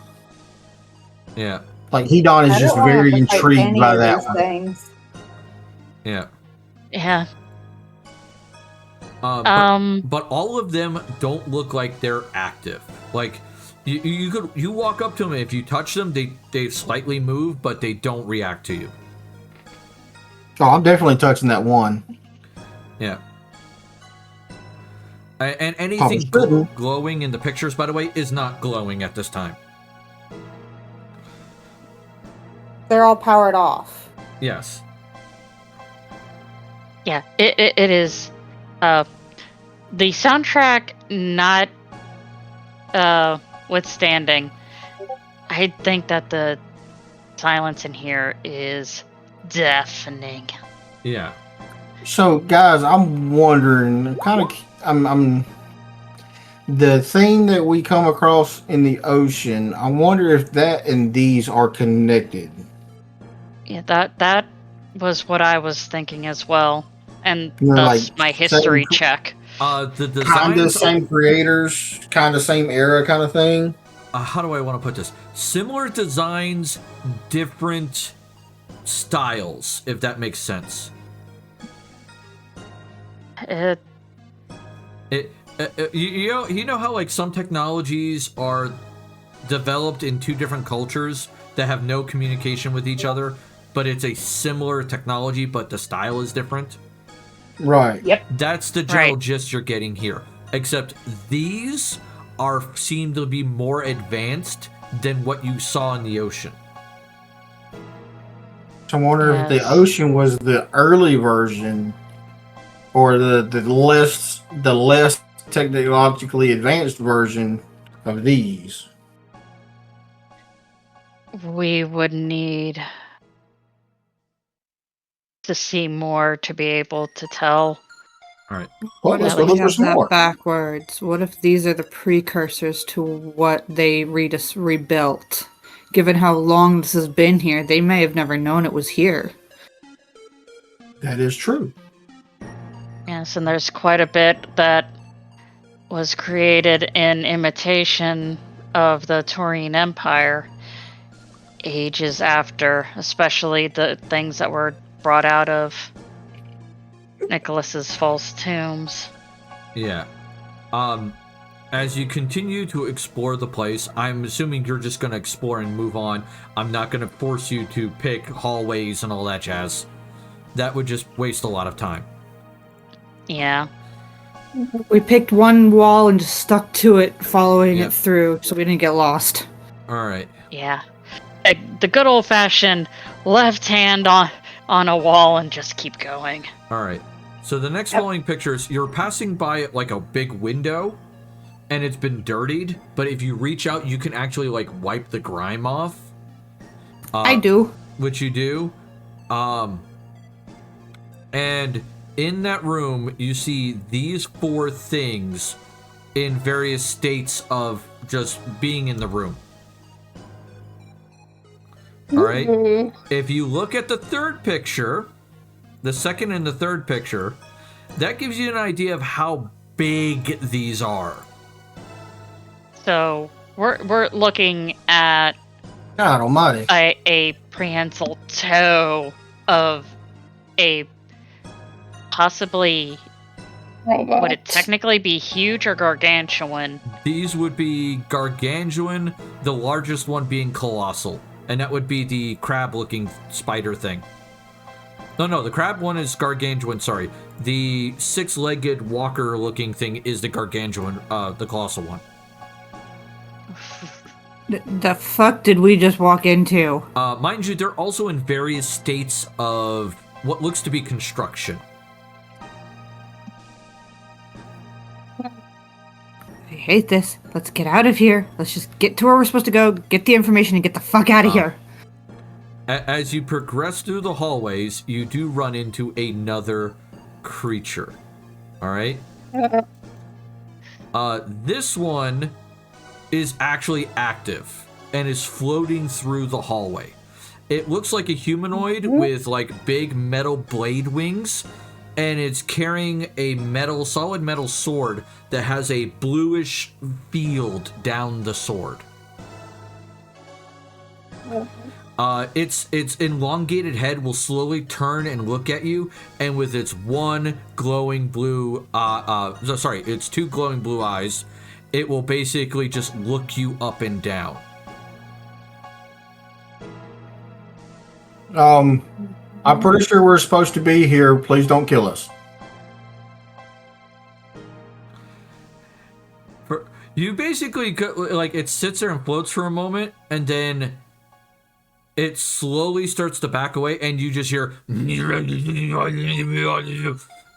Yeah. Like, Hedon is I just don't wanna very have to fight intrigued any by of that these one. things. Yeah. Yeah. But all of them don't look like they're active. Like, you walk up to them, and if you touch them, they slightly move, but they don't react to you. Oh, I'm definitely touching that one. Yeah. And anything glowing in the pictures, by the way, is not glowing at this time. They're all powered off. Yes. Yeah, it is. The soundtrack not withstanding, I think that the silence in here is deafening. Yeah. So, guys, I'm wondering, I'm the thing that we come across in the ocean. I wonder if that and these are connected. Yeah, that was what I was thinking as well, and You know, thus like, my history same- check. The Kind of designs. same creators, kind of same era, kind of thing. How do I want to put this? Similar designs, different styles, if that makes sense. You know how, like, some technologies are developed in two different cultures that have no communication with each other, but it's a similar technology, but the style is different? Right. Yep. That's the general Right. gist you're getting here. Except these seem to be more advanced than what you saw in the ocean. So I wonder if the Yes. ocean was the early version, or the less technologically advanced version of these. We would need to see more to be able to tell. All right. Well, What let's if go we look for have some that more. backwards? What if these are the precursors to what they rebuilt? given how long this has been here, they may have never known it was here. That is true. Yes, and there's quite a bit that was created in imitation of the Taurine Empire ages after, especially the things that were brought out of Nicholas's false tombs. Yeah. As you continue to explore the place, I'm assuming you're just going to explore and move on. I'm not going to force you to pick hallways and all that jazz. That would just waste a lot of time. Yeah. We picked one wall and just stuck to it, following Yep. it through, so we didn't get lost. All right. Yeah. The good old-fashioned left hand on a wall and just keep going. All right. So the next following pictures, you're passing by like a big window, and it's been dirtied. But if you reach out, you can actually like wipe the grime off. I do. Which you do. And in that room, you see these 4 things in various states of just being in the room. All right. If you look at the third picture, the second and the third picture, that gives you an idea of how big these are. So we're looking at God almighty. a prehensile toe of a possibly, Robot. would it technically be huge or gargantuan? These would be gargantuan, the largest one being colossal. And that would be the crab-looking spider thing. No, the crab one is gargantuan, sorry. The 6-legged walker-looking thing is the gargantuan, the colossal one. The fuck did we just walk into? Mind you, they're also in various states of what looks to be construction. I hate this. Let's get out of here. Let's just get to where we're supposed to go, get the information, and get the fuck out of here. As you progress through the hallways, you do run into another creature. All right? This one is actually active and is floating through the hallway. It looks like a humanoid with like big metal blade wings, and it's carrying a solid metal sword that has a bluish field down the sword. Its elongated head will slowly turn and look at you, and with its its 2 glowing blue eyes, it will basically just look you up and down. I'm pretty sure we're supposed to be here. Please don't kill us. You basically like it sits there and floats for a moment, and then it slowly starts to back away, and you just hear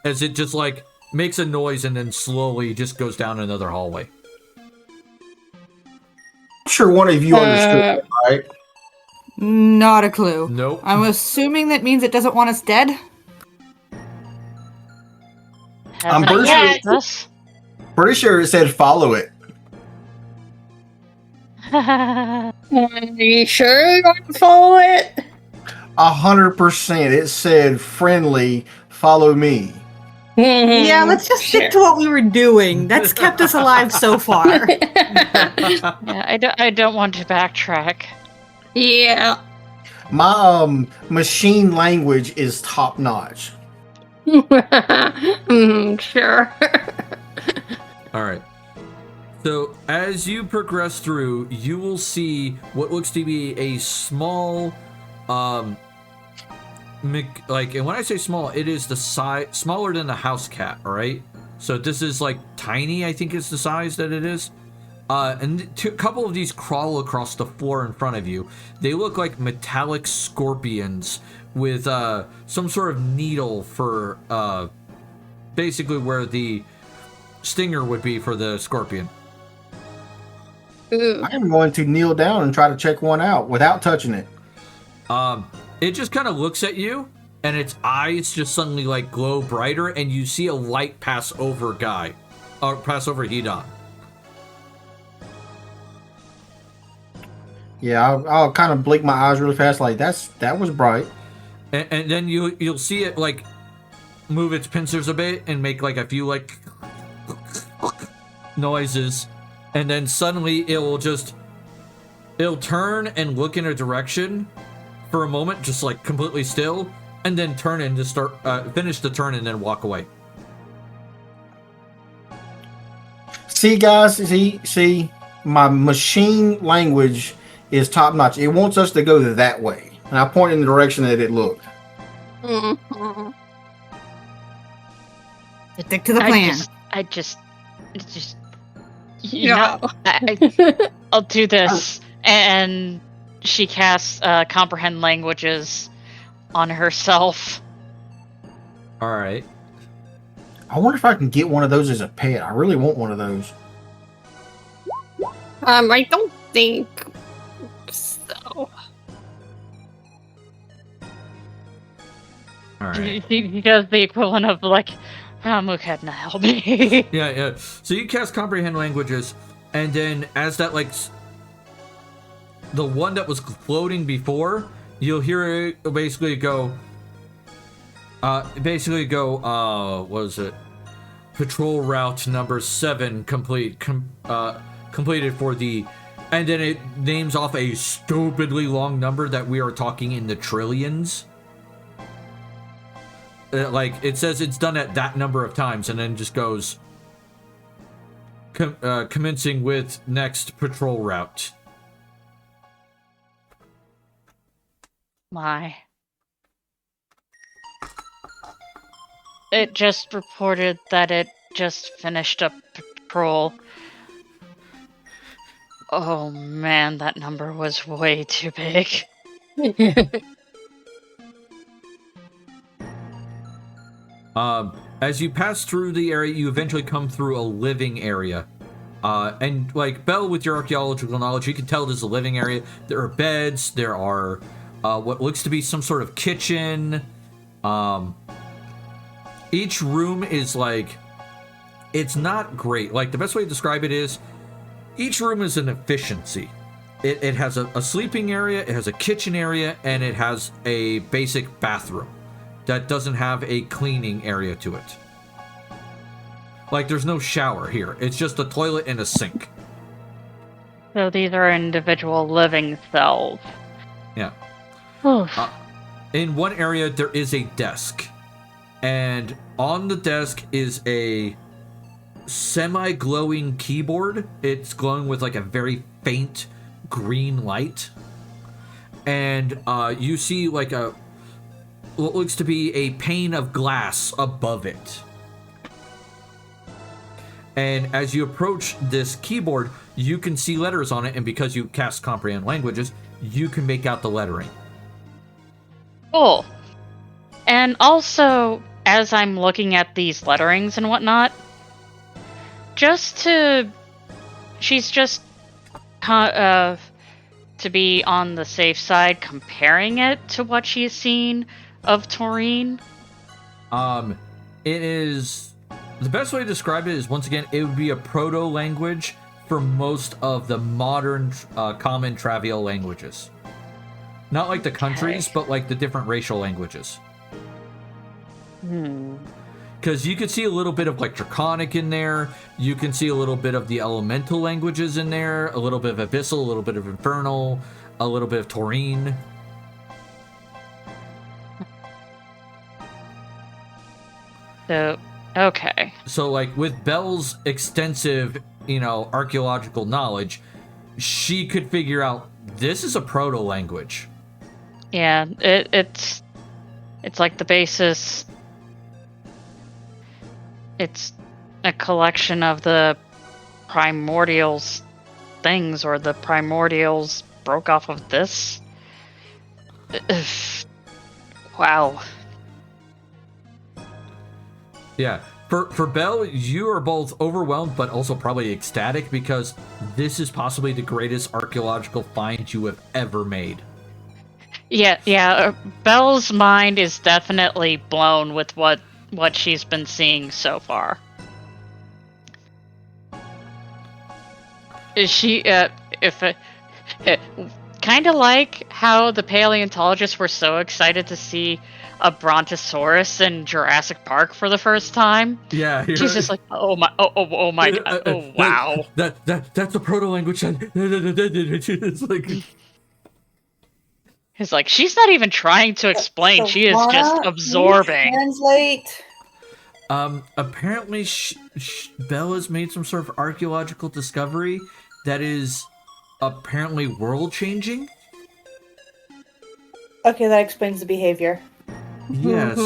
as it just like makes a noise and then slowly just goes down another hallway. I'm sure one of you understood, right? Not a clue. Nope. I'm assuming that means it doesn't want us dead? I'm Hasn't pretty it sure- us? Pretty sure it said follow it. Are you sure you're going to follow it? 100%. It said friendly, follow me. Yeah, let's just stick to what we were doing. That's kept us alive so far. Yeah, I don't want to backtrack. Yeah. My machine language is top notch. Sure. All right. So as you progress through, you will see what looks to be a small, and when I say small, it is the size smaller than the house cat. All right. So this is like tiny. I think is the size that it is. And a couple of these crawl across the floor in front of you. They look like metallic scorpions with some sort of needle for basically where the stinger would be for the scorpion. Ooh. I'm going to kneel down and try to check one out without touching it. It just kind of looks at you, and its eyes just suddenly like glow brighter, and you see a light pass over pass over Hedon. Yeah, I'll kind of blink my eyes really fast, like that was bright. And then you'll see it like move its pincers a bit and make like a few like noises, and then suddenly it'll turn and look in a direction for a moment, just like completely still, and then turn and just start finish the turn and then walk away. See, guys, see, my machine language is top notch. It wants us to go that way, and I point in the direction that it looked. Mhm. Stick to the plan. I just, No. I'll do this. And she casts comprehend languages on herself. All right. I wonder if I can get one of those as a pet. I really want one of those. I don't think so. All right. She does the equivalent of like, Mukadna, help me. Yeah. So you cast comprehend languages, and then as that like the one that was floating before, you'll hear it basically go. What was it? Patrol route number 7 completed for the, and then it names off a stupidly long number that we are talking in the trillions. Like it says it's done at that number of times, and then just goes commencing with next patrol route. My. It just reported that it just finished a patrol. Oh man, that number was way too big. As you pass through the area, you eventually come through a living area. And like Belle, with your archaeological knowledge, you can tell this is a living area. There are beds, there are what looks to be some sort of kitchen. Each room is like, it's not great. Like the best way to describe it is, each room is an efficiency. It has a sleeping area, it has a kitchen area, and it has a basic bathroom that doesn't have a cleaning area to it. Like there's no shower here. It's just a toilet and a sink. So these are individual living cells. Yeah. Oof. In one area, there is a desk. And on the desk is a semi-glowing keyboard. It's glowing with like a very faint green light. And you see like what looks to be a pane of glass above it. And as you approach this keyboard, you can see letters on it, and because you cast comprehend languages, you can make out the lettering. Cool. And also, as I'm looking at these letterings and whatnot, she's just to be on the safe side, comparing it to what she's seen of Taurine. It is, the best way to describe it is, once again, it would be a proto language for most of the modern common Travial languages. Not like the countries, but like the different racial languages. Because you can see a little bit of like Draconic in there. You can see a little bit of the elemental languages in there. A little bit of Abyssal, a little bit of Infernal, a little bit of Taurine. So, okay. So like with Belle's extensive, archaeological knowledge, she could figure out this is a proto language. Yeah, it's like the basis. It's a collection of the primordials things, or the primordials broke off of this. Wow. Yeah. For Belle, you are both overwhelmed but also probably ecstatic because this is possibly the greatest archaeological find you have ever made. Yeah. Belle's mind is definitely blown with what she's been seeing so far. Is she kind of like how the paleontologists were so excited to see a brontosaurus in Jurassic Park for the first time. Yeah, She's just like, oh my god, oh wow. That's a proto language. It's like, It's like she's not even trying to explain; she is just Savannah, can you absorbing. Translate. apparently, Bella's made some sort of archaeological discovery that is apparently world changing. Okay, that explains the behavior. Yes.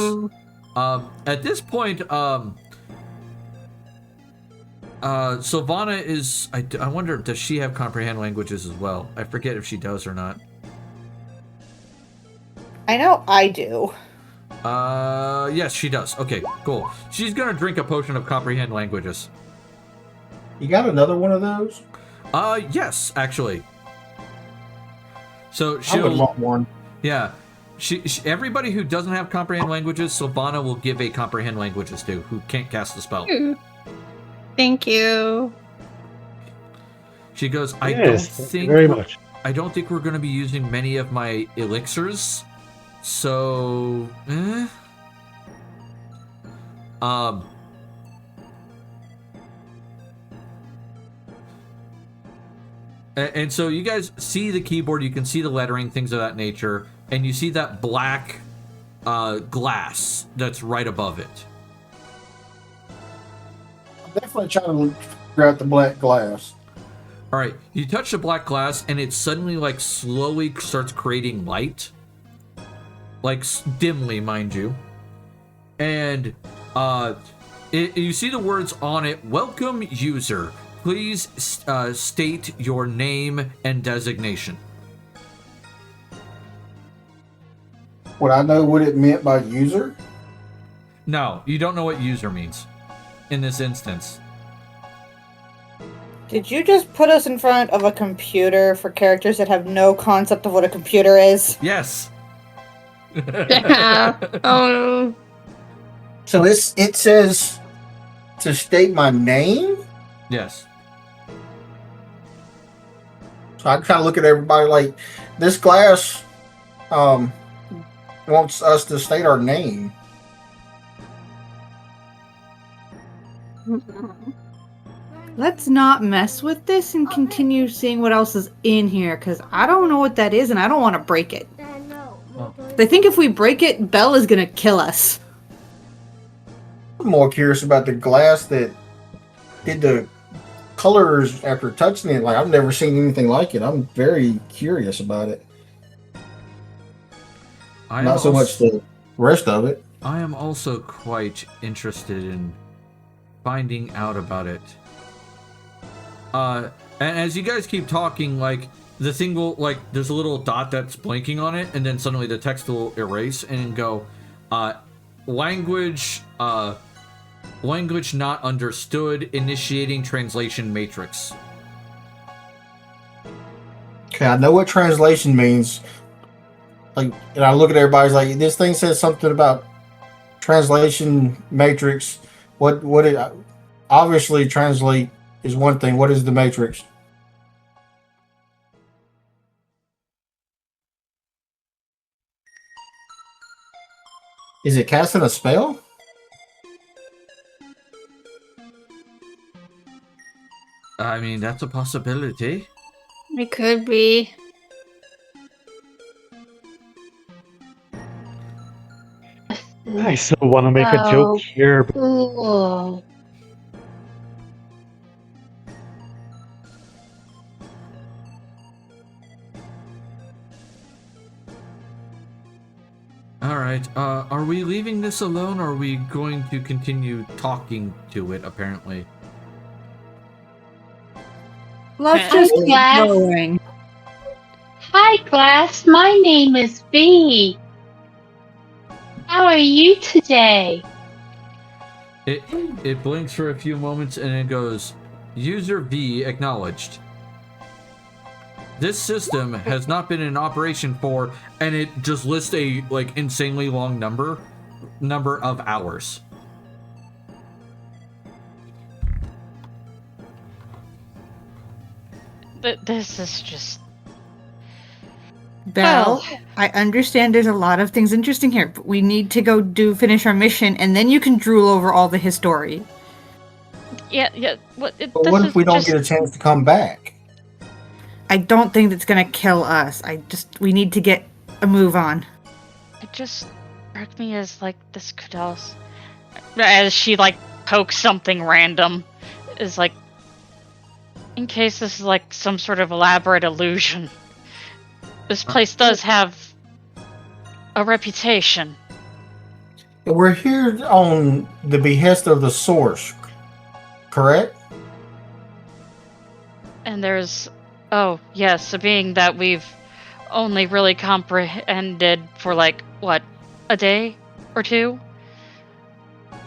At this point, Sylvana is. I wonder, does she have comprehend languages as well? I forget if she does or not. I know I do. Yes, she does. Okay, cool. She's gonna drink a potion of comprehend languages. You got another one of those? Yes, actually. So I would she'll. want one. Yeah. She everybody who doesn't have comprehend languages, Sylvana will give a comprehend languages to, who can't cast the spell. Thank you. She goes, Yes, thank you very much. I don't think we're going to be using many of my elixirs, so and so you guys see the keyboard, you can see the lettering, things of that nature, and you see that black glass that's right above it. I'm definitely trying to figure out the black glass. All right, you touch the black glass, and it suddenly, like, slowly starts creating light, like dimly, mind you. And you see the words on it: "Welcome, user. Please state your name and designation." Would I know what it meant by user? No, you don't know what user means in this instance. Did you just put us in front of a computer for characters that have no concept of what a computer is? Yes. Oh, So it says to state my name? Yes. So I kind of look at everybody like, this glass wants us to state our name. Let's not mess with this and continue seeing what else is in here, because I don't know what that is and I don't want to break it. I think if we break it, Belle is going to kill us. I'm more curious about the glass that did the colors after touching it. Like, I've never seen anything like it. I'm very curious about it. Not so much the rest of it. I am also quite interested in finding out about it. And as you guys keep talking, like, the thing will, like, there's a little dot that's blinking on it, and then suddenly the text will erase and go, language not understood, initiating translation matrix. Okay, I know what translation means. Like, and I look at everybody's like, this thing says something about translation matrix. What it obviously translate is one thing. What is the matrix? Is it casting a spell? I mean, that's a possibility. it could be. I still want to make a joke here, but Cool. All right. Are we leaving this alone, or are we going to continue talking to it, apparently? Let's just keep Yes. going. Hi, class. My name is V. How are you today? It blinks for a few moments and it goes, "User V acknowledged. This system has not been in operation for," and it just lists a, like, insanely long number of hours. This is just... Belle, Oh. I understand there's a lot of things interesting here, but we need to go finish our mission, and then you can drool over all the history. Yeah. But what if we don't get a chance to come back? I don't think that's gonna kill us. We need to get a move on. It just struck me as like this could also, as she like pokes something random, is like, in case this is like some sort of elaborate illusion. This place does have a reputation. We're here on the behest of the source, correct? And there's, oh yes, being that we've only really comprehended for like, what, a day or two?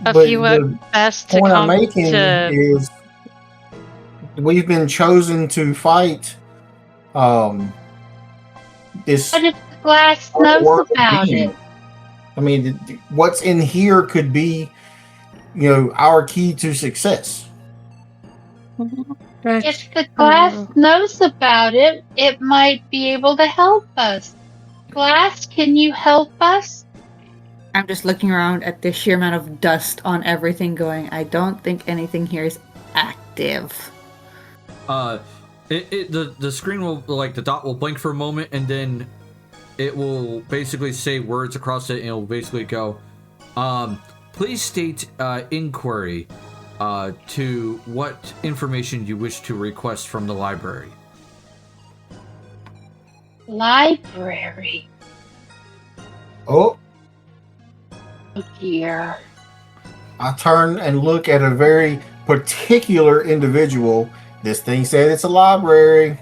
A But few the at best to point I'm come making to... is we've been chosen to fight this. What if the glass knows about it? I mean, what's in here could be, our key to success. If the glass knows about it, it might be able to help us. Glass, can you help us? I'm just looking around at the sheer amount of dust on everything going, I don't think anything here is active. The screen will, like, the dot will blink for a moment, and then it will basically say words across it, and it'll basically go, please state inquiry to what information you wish to request from the library. Library. Oh, dear. I turn and look at a very particular individual. This thing said it's a library.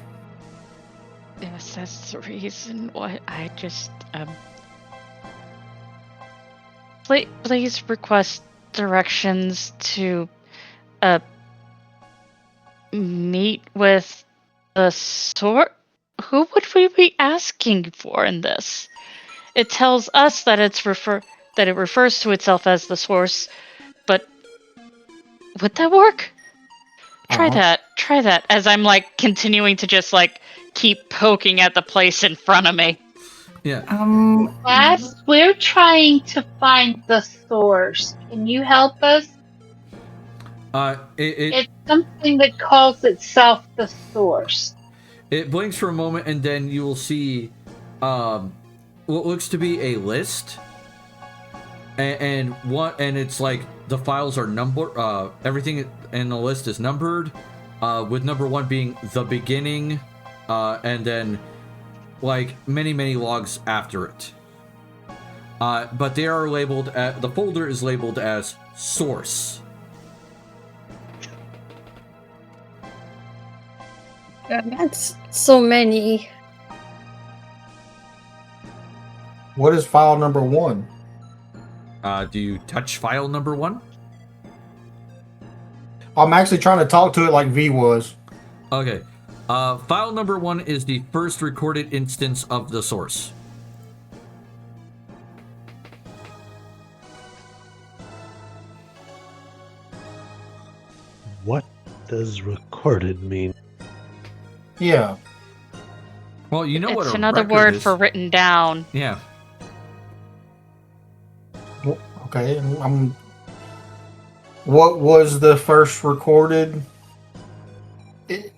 Yes, that's the reason why I just, please request directions to, meet with the sort. Who would we be asking for in this? It tells us that it refers to itself as the source, but would that work? Try that, as I'm like continuing to just like keep poking at the place in front of me. Yeah. Glass, we're trying to find the source. Can you help us? It's something that calls itself the source. It blinks for a moment, and then you will see what looks to be a list, and it's like the files are numbered. Everything in the list is numbered, with number 1 being the beginning, and then like many logs after it. But they are labeled. The folder is labeled as source. That's so many. What is file number 1? Do you touch file number 1? I'm actually trying to talk to it like V was. Okay. File number 1 is the first recorded instance of the source. What does recorded mean? Yeah. Well, you know what It's a another record word is. for written down. Yeah. Okay. What was the first recorded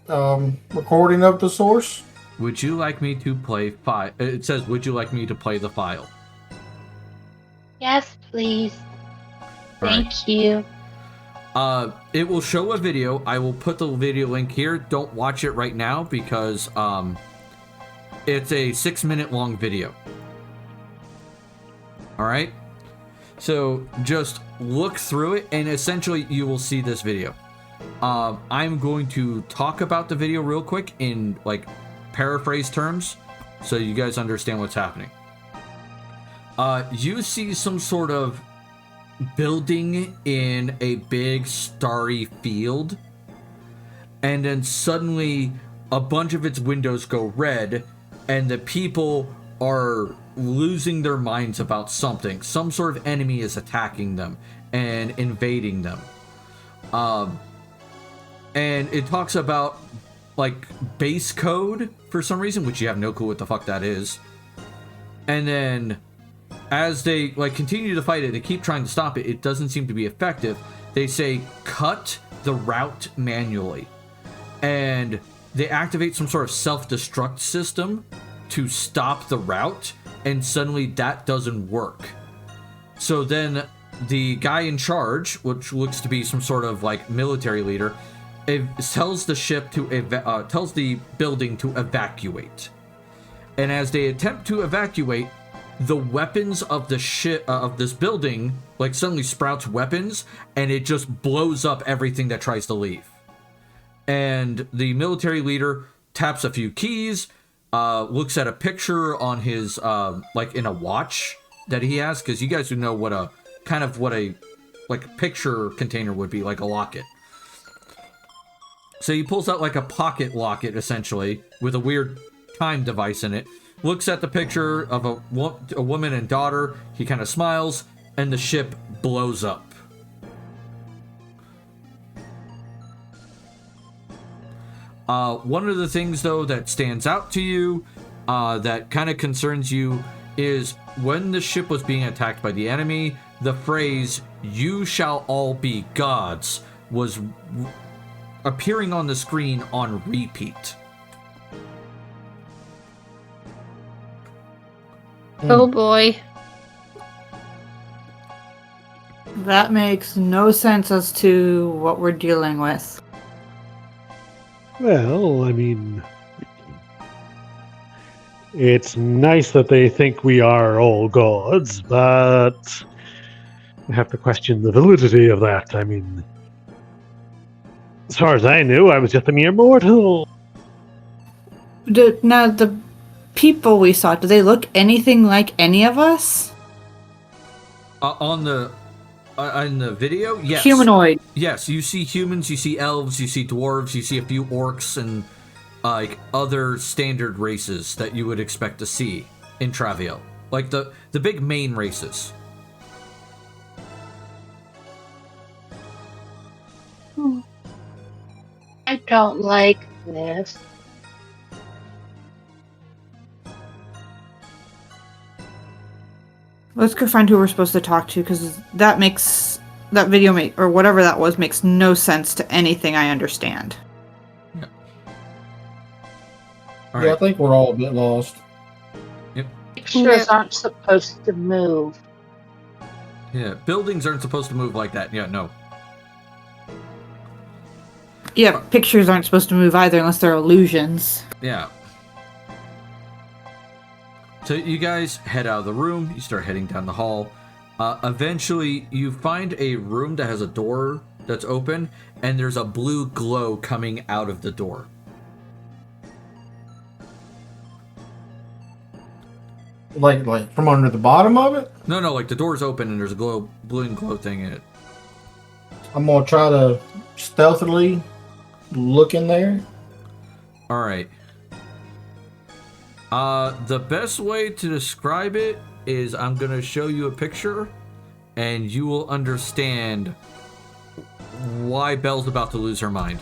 recording of the source? Would you like me to play file? It says, would you like me to play the file? Yes, please. All right. Thank you. It will show a video. I will put the video link here. Don't watch it right now because it's a 6-minute long video. All right. So just look through it, and essentially you will see this video. I'm going to talk about the video real quick in like paraphrase terms, so you guys understand what's happening. You see some sort of building in a big starry field, and then suddenly a bunch of its windows go red, and the people are losing their minds about something. Some sort of enemy is attacking them and invading them. And it talks about like base code for some reason, which you have no clue what the fuck that is. And then as they like continue to fight it, they keep trying to stop it. It doesn't seem to be effective. They say cut the route manually, and they activate some sort of self-destruct system to stop the route, and suddenly that doesn't work. So then the guy in charge, which looks to be some sort of like military leader, tells the ship to tells the building to evacuate. And as they attempt to evacuate, the weapons of the ship of this building like suddenly sprouts weapons, and it just blows up everything that tries to leave. And the military leader taps a few keys, looks at a picture on his like in a watch that he has, because you guys would know what a like picture container would be, like a locket. So he pulls out like a pocket locket essentially with a weird time device in it, looks at the picture of a woman and daughter, he kind of smiles, and the ship blows up. One of the things though that stands out to you, that kind of concerns you, is when the ship was being attacked by the enemy, the phrase "you shall all be gods" was appearing on the screen on repeat. Oh boy. That makes no sense as to what we're dealing with. Well, I mean, it's nice that they think we are all gods, but I have to question the validity of that. I mean, as far as I knew, I was just a mere mortal. Now, the people we saw, do they look anything like any of us? On the video, yes. Humanoid. Yes, you see humans, you see elves, you see dwarves, you see a few orcs, and like other standard races that you would expect to see in Travial, like the big main races. I don't like this. Let's go find who we're supposed to talk to, because that video or whatever that was makes no sense to anything I understand. Yeah. I think we're all a bit lost. Yep. Pictures aren't supposed to move. Yeah, buildings aren't supposed to move like that. Yeah, no. Yeah, pictures aren't supposed to move either unless they're illusions. Yeah. So you guys head out of the room, you start heading down the hall. Eventually, you find a room that has a door that's open, and there's a blue glow coming out of the door. Like from under the bottom of it? No, like the door's open and there's a blue and glow thing in it. I'm gonna try to stealthily look in there. Alright. The best way to describe it is I'm gonna show you a picture, and you will understand why Belle's about to lose her mind.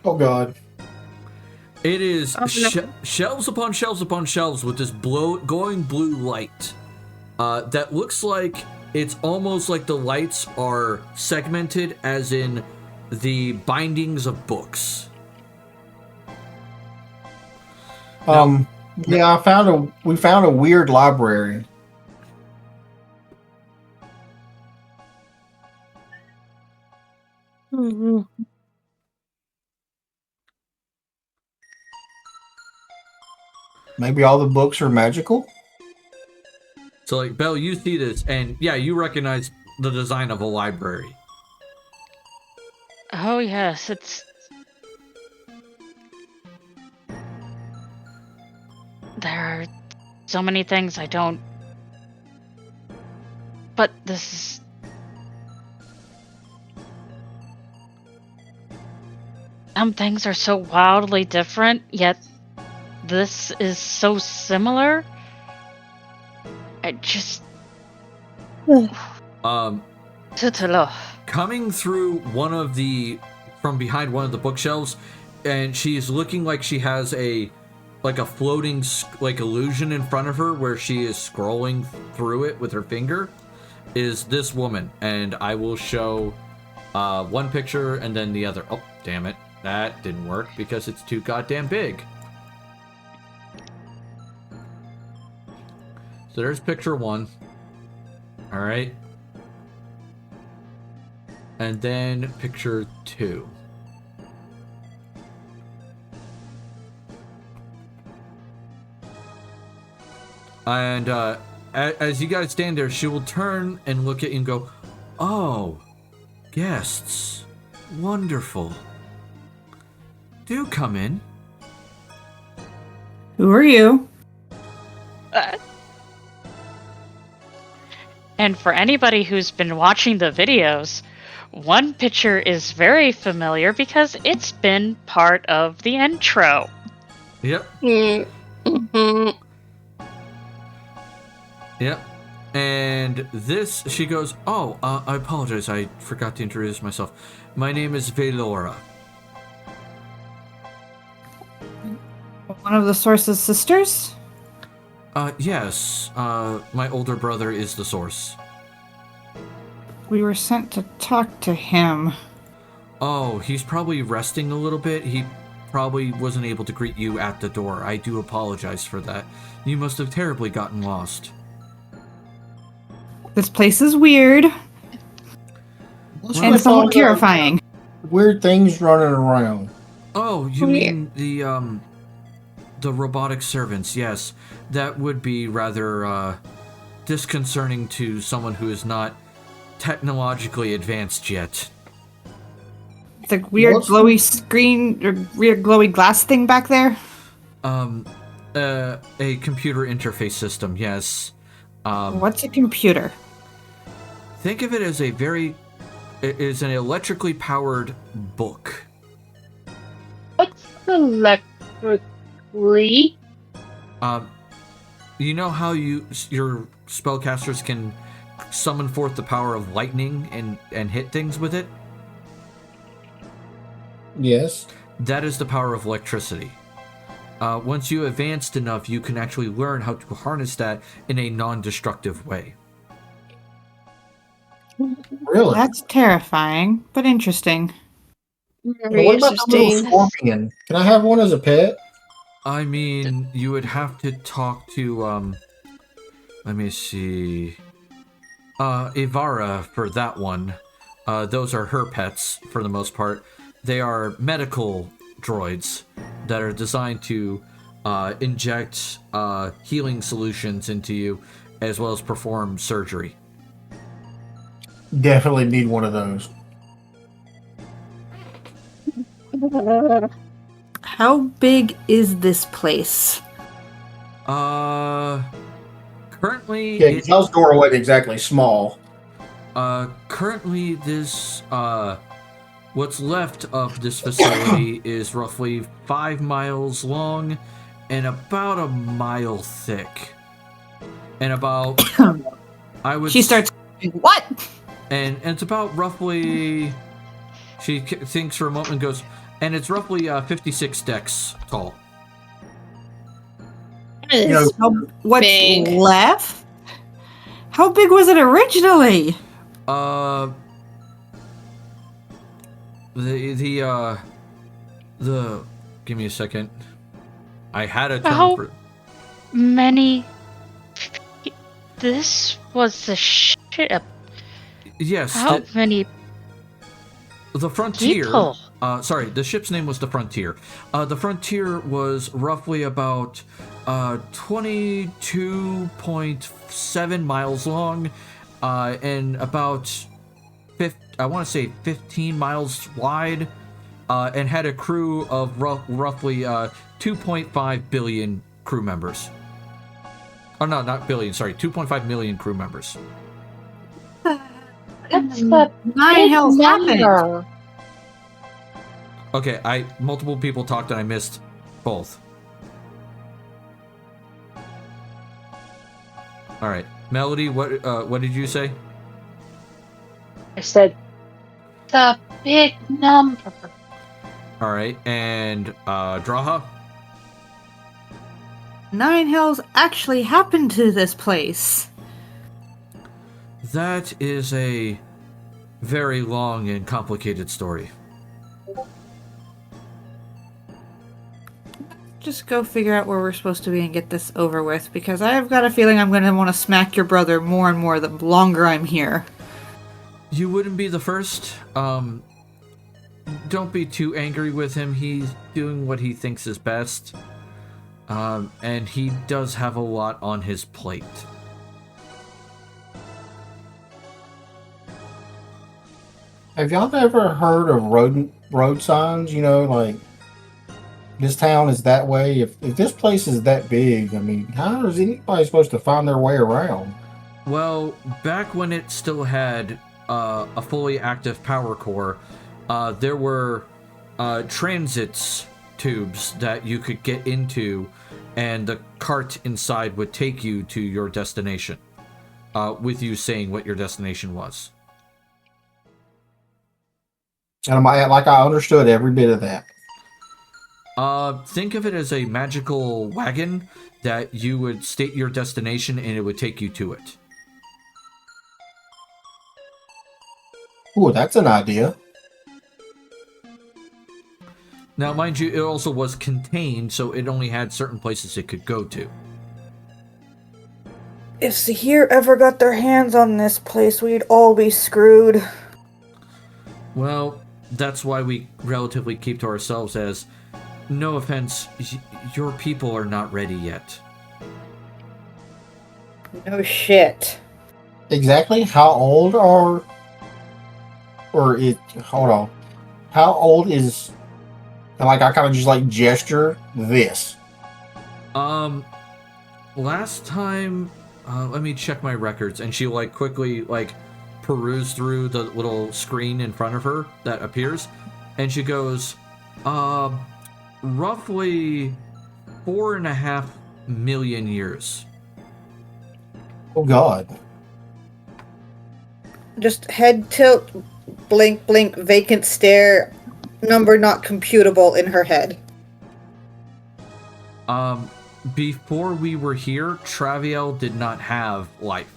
Oh god. It is shelves upon shelves upon shelves with this glowing blue light that looks like it's almost like the lights are segmented, as in the bindings of books. Yeah, we found a weird library. Mm-hmm. Maybe all the books are magical? So, like, Belle, you see this, and yeah, you recognize the design of a library. Oh, yes, it's... There are so many things I don't... But this is... Some things are so wildly different, yet this is so similar. I just... Coming through one of the from behind one of the bookshelves, and she's looking like she has a floating illusion in front of her where she is scrolling through it with her finger. Is this woman, and I will show one picture and then the other. Oh, damn it. That didn't work because it's too goddamn big. So there's picture 1. All right. And then picture 2. And as you guys stand there, she will turn and look at you and go, "Oh, guests. Wonderful. Do come in." Who are you? And for anybody who's been watching the videos, one picture is very familiar because it's been part of the intro. Yep. Mm-hmm. Yep. And this, she goes, "Oh, I apologize. I forgot to introduce myself. My name is Velora." One of the Source's sisters? Yes. My older brother is the Source. We were sent to talk to him. Oh, he's probably resting a little bit. He probably wasn't able to greet you at the door. I do apologize for that. You must have terribly gotten lost. This place is weird. And somewhat terrifying. Weird things running around. Oh, you mean the robotic servants? Yes, that would be rather disconcerting to someone who is not technologically advanced yet. The weird glowy screen or weird glowy glass thing back there? A computer interface system. Yes. What's a computer? Think of it as it is an electrically powered book. What's electrically? You know how your spellcasters can summon forth the power of lightning and hit things with it? Yes. That is the power of electricity. Once you advanced enough, you can actually learn how to harness that in a non-destructive way. Really? That's terrifying, but interesting. Very What about the little interesting. scorpion? Can I have one as a pet? I mean, you would have to talk to, let me see, Ivara for that one. Those are her pets, for the most part. They are medical droids that are designed to inject healing solutions into you, as well as perform surgery. Definitely need one of those. How big is this place? Currently... Yeah, y'all's door wasn't exactly small. Currently this, what's left of this facility is roughly 5 miles long and about a mile thick. And about, She starts, what? And it's about roughly, she thinks for a moment and goes, and it's roughly 56 decks tall. That is What's big. left? How big was it originally? The give me a second. I had a term How for many? This was the ship. yes. How many The Frontier. people? Sorry, the ship's name was the Frontier. The Frontier was roughly about 22.7 miles long, and about 15 miles wide, and had a crew of roughly 2.5 billion crew members. Oh no, not billion. Sorry, 2.5 million crew members. That's a Nine big hell's happened. number. Okay, multiple people talked and I missed both. All right, Melody, what did you say? I said, it's a big number. All right, and Draha. 9 hells actually happened to this place. That is a very long and complicated story. Just go figure out where we're supposed to be and get this over with, because I've got a feeling I'm going to want to smack your brother more and more the longer I'm here. You wouldn't be the first. Don't be too angry with him. He's doing what he thinks is best. And he does have a lot on his plate. Have y'all ever heard of road signs? You know, like this town is that way. If this place is that big, I mean, how is anybody supposed to find their way around? Well, back when it still had a fully active power core, there were transits tubes that you could get into, and the cart inside would take you to your destination, with you saying what your destination was. And I understood every bit of that. Think of it as a magical wagon that you would state your destination and it would take you to it. Ooh, that's an idea. Now, mind you, it also was contained, so it only had certain places it could go to. If Sahir ever got their hands on this place, we'd all be screwed. Well, that's why we relatively keep to ourselves as, no offense, your people are not ready yet. No shit. Exactly how old are... Hold on. How old is... Like, I kind of just, like, gesture this. Last time... let me check my records. And she, like, quickly, like, peruse through the little screen in front of her that appears. And she goes, roughly 4.5 million years. Oh, God. Just head tilt, blink, blink, vacant stare, number not computable in her head. Before we were here, Travial did not have life.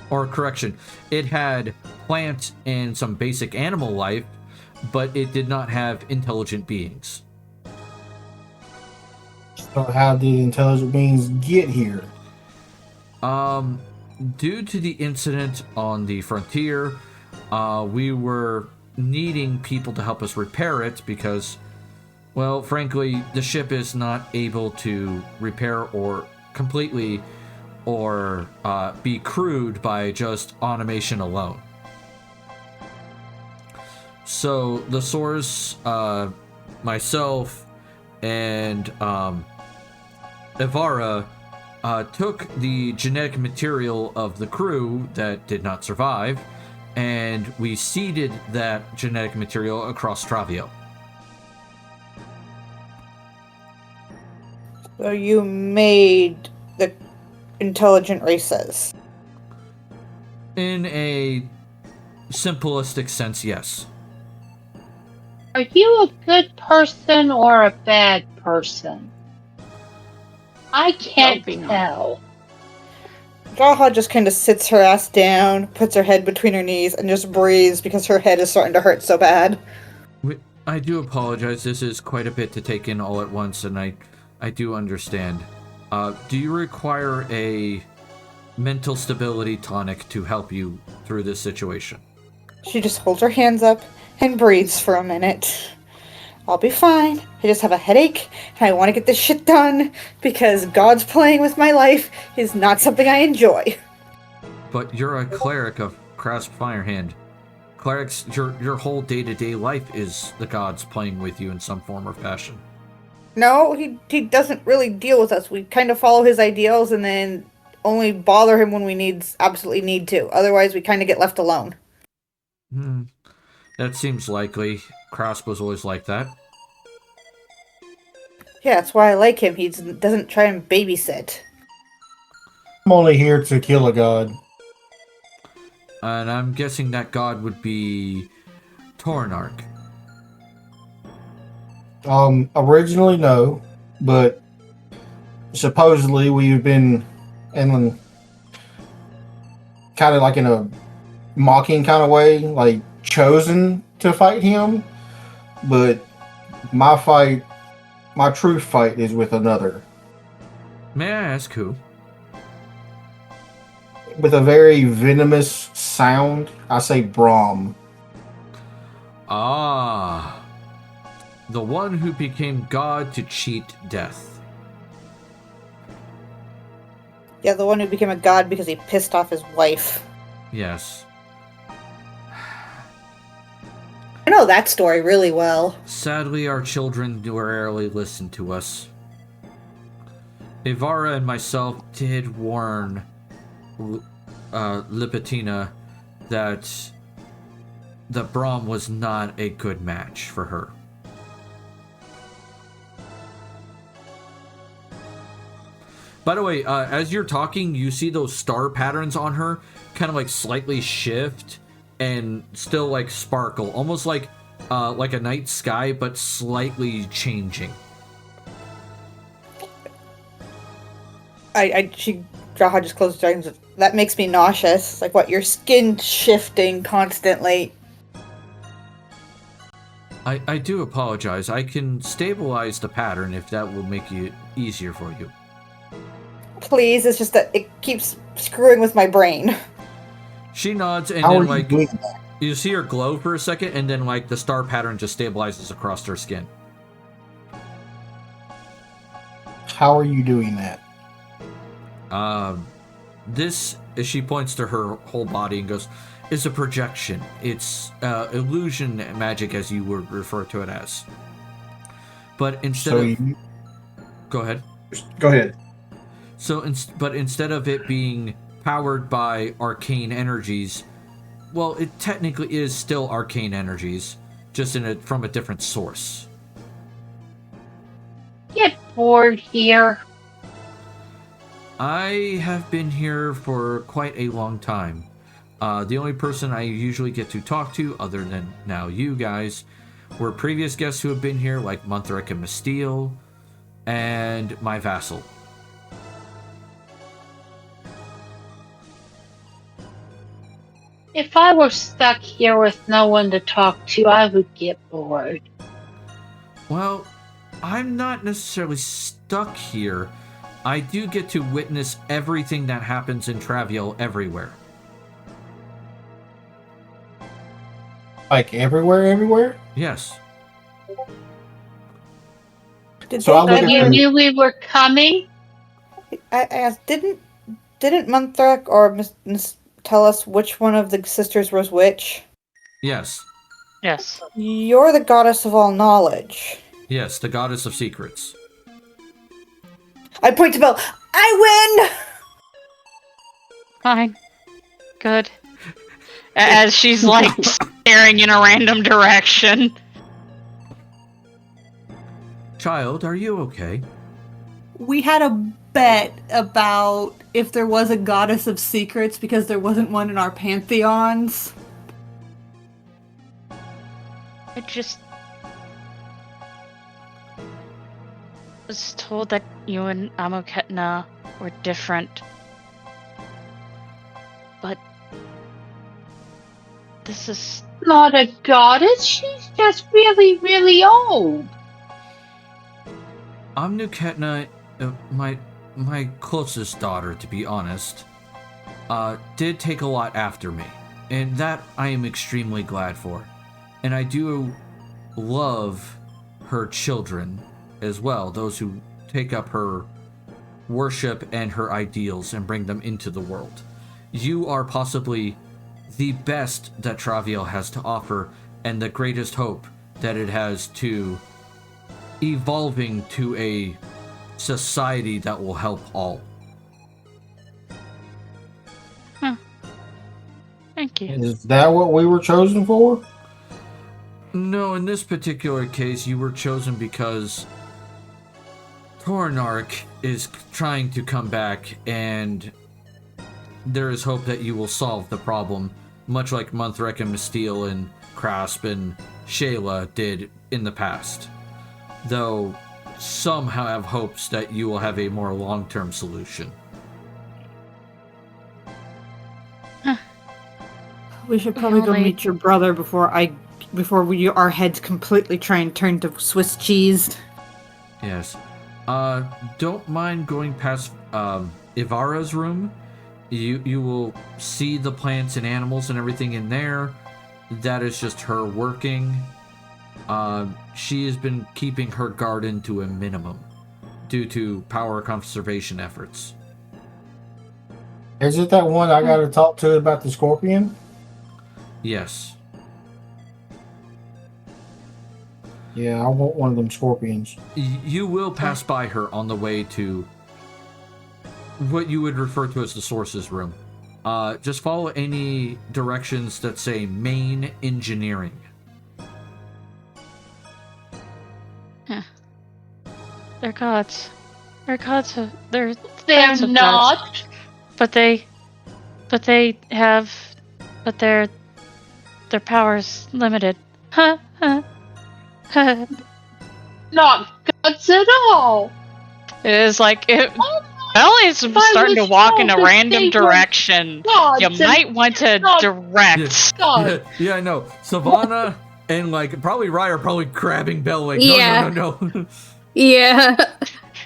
Or correction, it had plant and some basic animal life, but it did not have intelligent beings. So how did intelligent beings get here? Due to the incident on the frontier, we were needing people to help us repair it because, well, frankly, the ship is not able to repair or completely or be crewed by just automation alone. So the source, myself, and Ivara took the genetic material of the crew that did not survive, and we seeded that genetic material across Travial. So you made the intelligent races. In a simplistic sense, yes. Are you a good person or a bad person? I can't tell. Jaha just kind of sits her ass down, puts her head between her knees, and just breathes because her head is starting to hurt so bad. I do apologize. This is quite a bit to take in all at once, and I do understand. Do you require a mental stability tonic to help you through this situation? She just holds her hands up and breathes for a minute. I'll be fine. I just have a headache, and I want to get this shit done, because God's playing with my life is not something I enjoy. But you're a cleric of Grasp Firehand. Clerics, your whole day-to-day life is the gods playing with you in some form or fashion. No, he doesn't really deal with us. We kind of follow his ideals and then only bother him when we absolutely need to. Otherwise, we kind of get left alone. That seems likely. Krasp was always like that. Yeah, that's why I like him. He doesn't try and babysit. I'm only here to kill a god. And I'm guessing that god would be Tornarch. Originally, no, but supposedly we've been in kind of like in a mocking kind of way, like chosen to fight him. But my true fight is with another. May I ask who? With a very venomous sound, I say Brahm. Ah. The one who became god to cheat death. Yeah, the one who became a god because he pissed off his wife. Yes. I know that story really well. Sadly, our children rarely listen to us. Ivara and myself did warn Lipatina that Brahm was not a good match for her. By the way, as you're talking, you see those star patterns on her kind of like slightly shift and still like sparkle, almost like a night sky, but slightly changing. Draha just closed her eyes. And said, that makes me nauseous. Like what? Your skin shifting constantly. I do apologize. I can stabilize the pattern if that will make it easier for you. Please, it's just that it keeps screwing with my brain. She nods, and How then are you like doing that? you see her glow for a second, and then like the star pattern just stabilizes across her skin. How are you doing that? This, as she points to her whole body and goes, is a projection. It's illusion magic, as you would refer to it as. But instead of... Go ahead. Go ahead. So, but instead of it being powered by arcane energies, well, it technically is still arcane energies, just from a different source. Get bored here. I have been here for quite a long time. The only person I usually get to talk to, other than now you guys, were previous guests who have been here, like Munthric and Masteel, and my vassal. If I were stuck here with no one to talk to, I would get bored. Well, I'm not necessarily stuck here. I do get to witness everything that happens in Travial everywhere. Like everywhere? Yes. So you knew we were coming? I asked, didn't Munthrak or Miss tell us which one of the sisters was which? Yes. Yes. You're the goddess of all knowledge. Yes, the goddess of secrets. I point to Belle. I win! Fine. Good. As she's like staring in a random direction. Child, are you okay? We had a bet about if there was a goddess of secrets because there wasn't one in our pantheons. I just was told that you and Amoketna were different. But this is not a goddess. She's just really, really old. Amoketna, my closest daughter, to be honest, did take a lot after me, and that I am extremely glad for. And I do love her children as well, those who take up her worship and her ideals and bring them into the world. You are possibly the best that Travial has to offer, and the greatest hope that it has to evolving to a society that will help all. Thank you. Is that what we were chosen for? No, in this particular case, you were chosen because Tornarch is trying to come back, and there is hope that you will solve the problem much like Monthrek and Misteel and Crasp and Shayla did in the past. Though some have hopes that you will have a more long-term solution. We should probably go Only- meet your brother before our heads completely try and turn to Swiss cheese. Yes. Don't mind going past Ivara's room. You will see the plants and animals and everything in there. That is just her working. She has been keeping her garden to a minimum due to power conservation efforts. Is it that one I got to talk to about the scorpion? Yes. Yeah, I want one of them scorpions. You will pass by her on the way to what you would refer to as the sources room. Just follow any directions that say main engineering. They're gods. They're gods. They're They're gods of not. gods. But their power's limited. Huh? Not gods at all. It's like it. Oh, Ellie's starting to was walk in a told that random they were direction. gods You and might want to not direct. gods. Yeah, I know. Savannah and like probably Rye are probably grabbing Bell like Yeah. no. Yeah.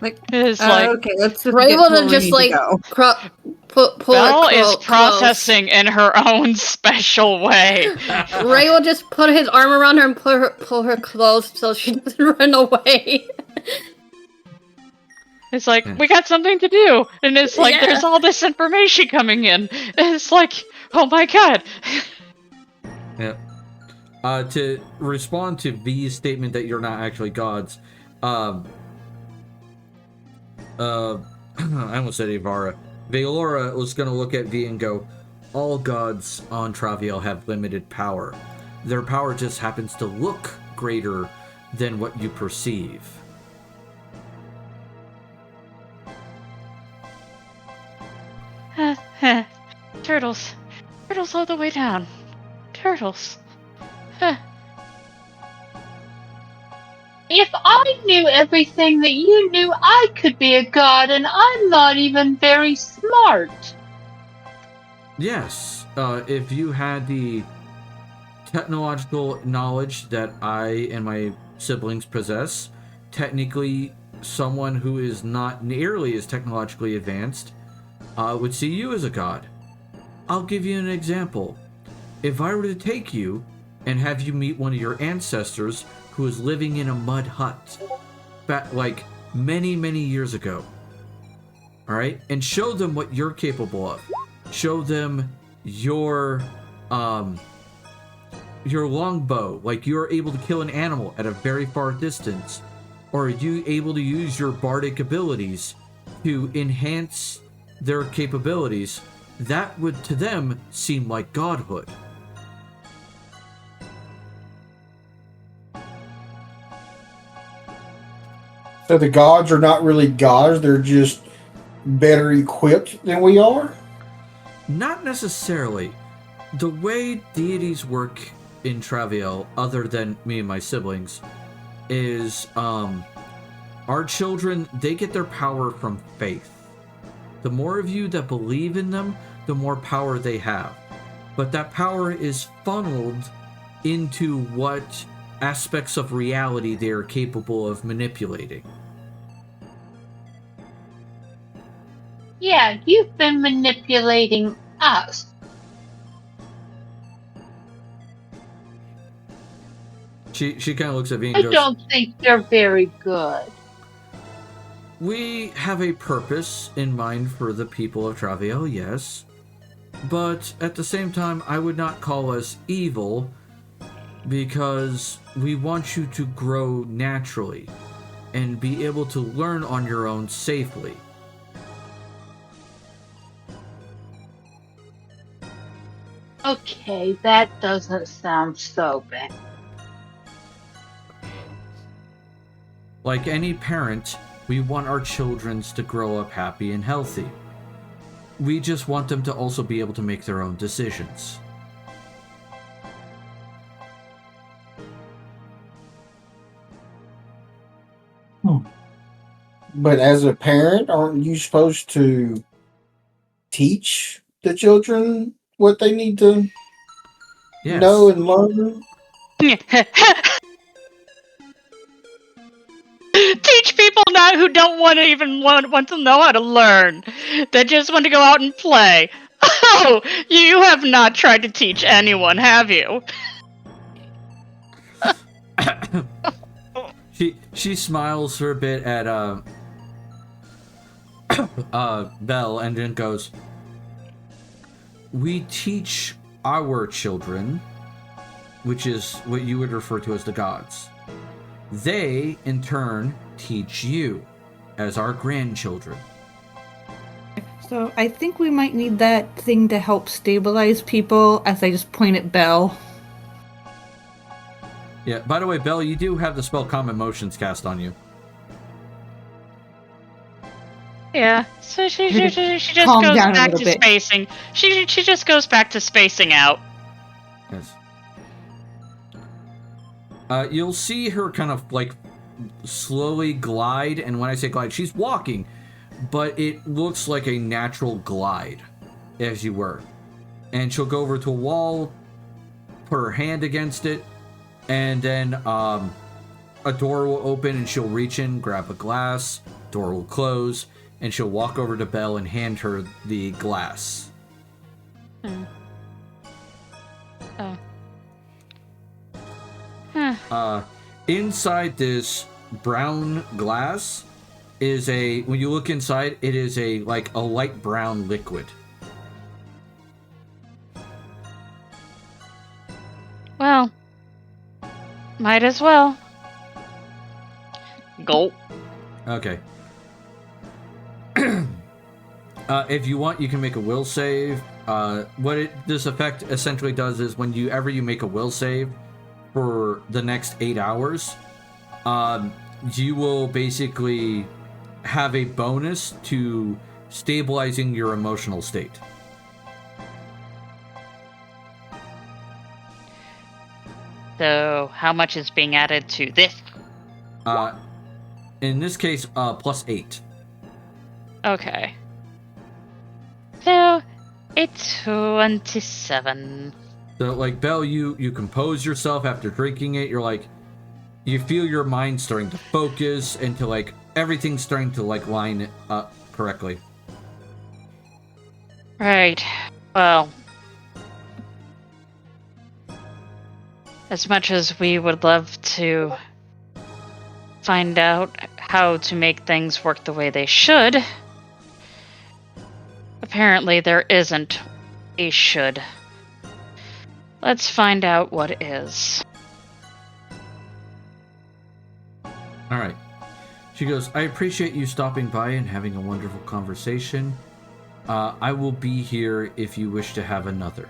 It's like okay, let's just Ray get to will where then we just need to like go. pull Belle her is close. processing in her own special way. Ray will just put his arm around her and pull her close so she doesn't run away. It's like, we got something to do. And it's like, Yeah. there's all this information coming in. And it's like, oh my god. Yeah. To respond to V's statement that you're not actually gods, I almost said Ivara. Valora was going to look at V and go, all gods on Travial have limited power. Their power just happens to look greater than what you perceive. Turtles. Turtles all the way down. Turtles. Huh. If I knew everything that you knew, I could be a god, and I'm not even very smart. Yes, if you had the technological knowledge that I and my siblings possess, technically someone who is not nearly as technologically advanced would see you as a god. I'll give you an example. If I were to take you and have you meet one of your ancestors who was living in a mud hut back like many years ago, all right, and show them what you're capable of, show them your longbow, like you're able to kill an animal at a very far distance, or are you able to use your bardic abilities to enhance their capabilities, that would to them seem like godhood. So the gods are not really gods, they're just better equipped than we are? Not necessarily. The way deities work in Travial, other than me and my siblings, is our children, they get their power from faith. The more of you that believe in them, the more power they have. But that power is funneled into what aspects of reality they are capable of manipulating. Yeah, you've been manipulating us. She kind of looks at me and I goes, don't think you're very good. we have a purpose in mind for the people of Travial, yes. But at the same time, I would not call us evil because we want you to grow naturally and be able to learn on your own safely. Okay, that doesn't sound so bad. Like any parent, we want our children to grow up happy and healthy. We just want them to also be able to make their own decisions. But as a parent, aren't you supposed to teach the children what they need to know Yes. and learn? Teach people not who don't want to even want to know how to learn. They just want to go out and play. Oh, you have not tried to teach anyone, have you? She smiles for a bit at Belle and then goes, "We teach our children, which is what you would refer to as the gods. They, in turn, teach you as our grandchildren." So I think we might need that thing to help stabilize people as I just point at Belle. Yeah, by the way, Belle, you do have the spell Calm Emotions cast on you. Yeah, so she just Calm goes down a back little to bit. spacing. She just goes back to spacing out. Yes. You'll see her kind of like slowly glide, and when I say glide, she's walking, but it looks like a natural glide, as you were. And she'll go over to a wall, put her hand against it, and then a door will open and she'll reach in, grab a glass, door will close, and she'll walk over to Belle and hand her the glass. Oh. Huh. Inside this brown glass is when you look inside, it is a light brown liquid. Well, might as well. Gulp. Okay. If you want, you can make a will save. What this effect essentially does is whenever you make a will save for the next 8 hours, you will basically have a bonus to stabilizing your emotional state. So, how much is being added to this? In this case, +8. Okay. So, it's 27. So, Belle, you compose yourself after drinking it. You're like, you feel your mind starting to focus into everything's starting to line up correctly. Right. Well, as much as we would love to find out how to make things work the way they should, apparently there isn't a should. Let's find out what is. All right. She goes, "I appreciate you stopping by and having a wonderful conversation. I will be here if you wish to have another."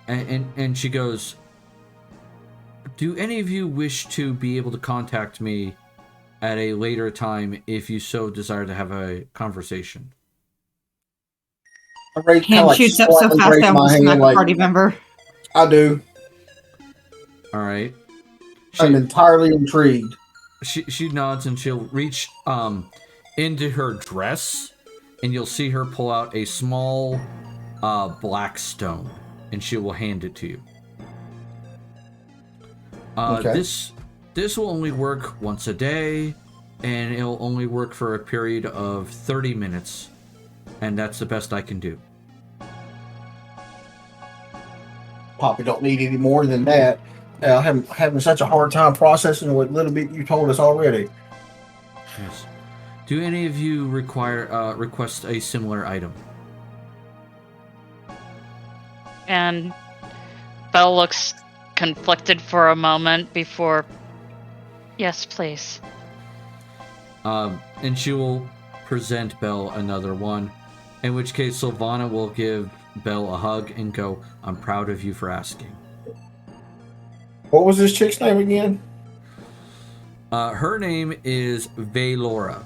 And she goes, "Do any of you wish to be able to contact me at a later time if you so desire to have a conversation?" Hand shoots up so fast I almost smack a party member. I do. All right. I'm entirely intrigued. She nods and she'll reach into her dress, and you'll see her pull out a small black stone, and she will hand it to you. Okay. This will only work once a day, and it'll only work for a period of 30 minutes, and that's the best I can do. Poppy don't need any more than that. I'm having such a hard time processing what little bit you told us already. Yes. Do any of you request a similar item? And Belle looks conflicted for a moment before... Yes, please. And she will present Belle another one, in which case Sylvana will give Belle a hug and go, "I'm proud of you for asking." What was this chick's name again? Her name is Valora.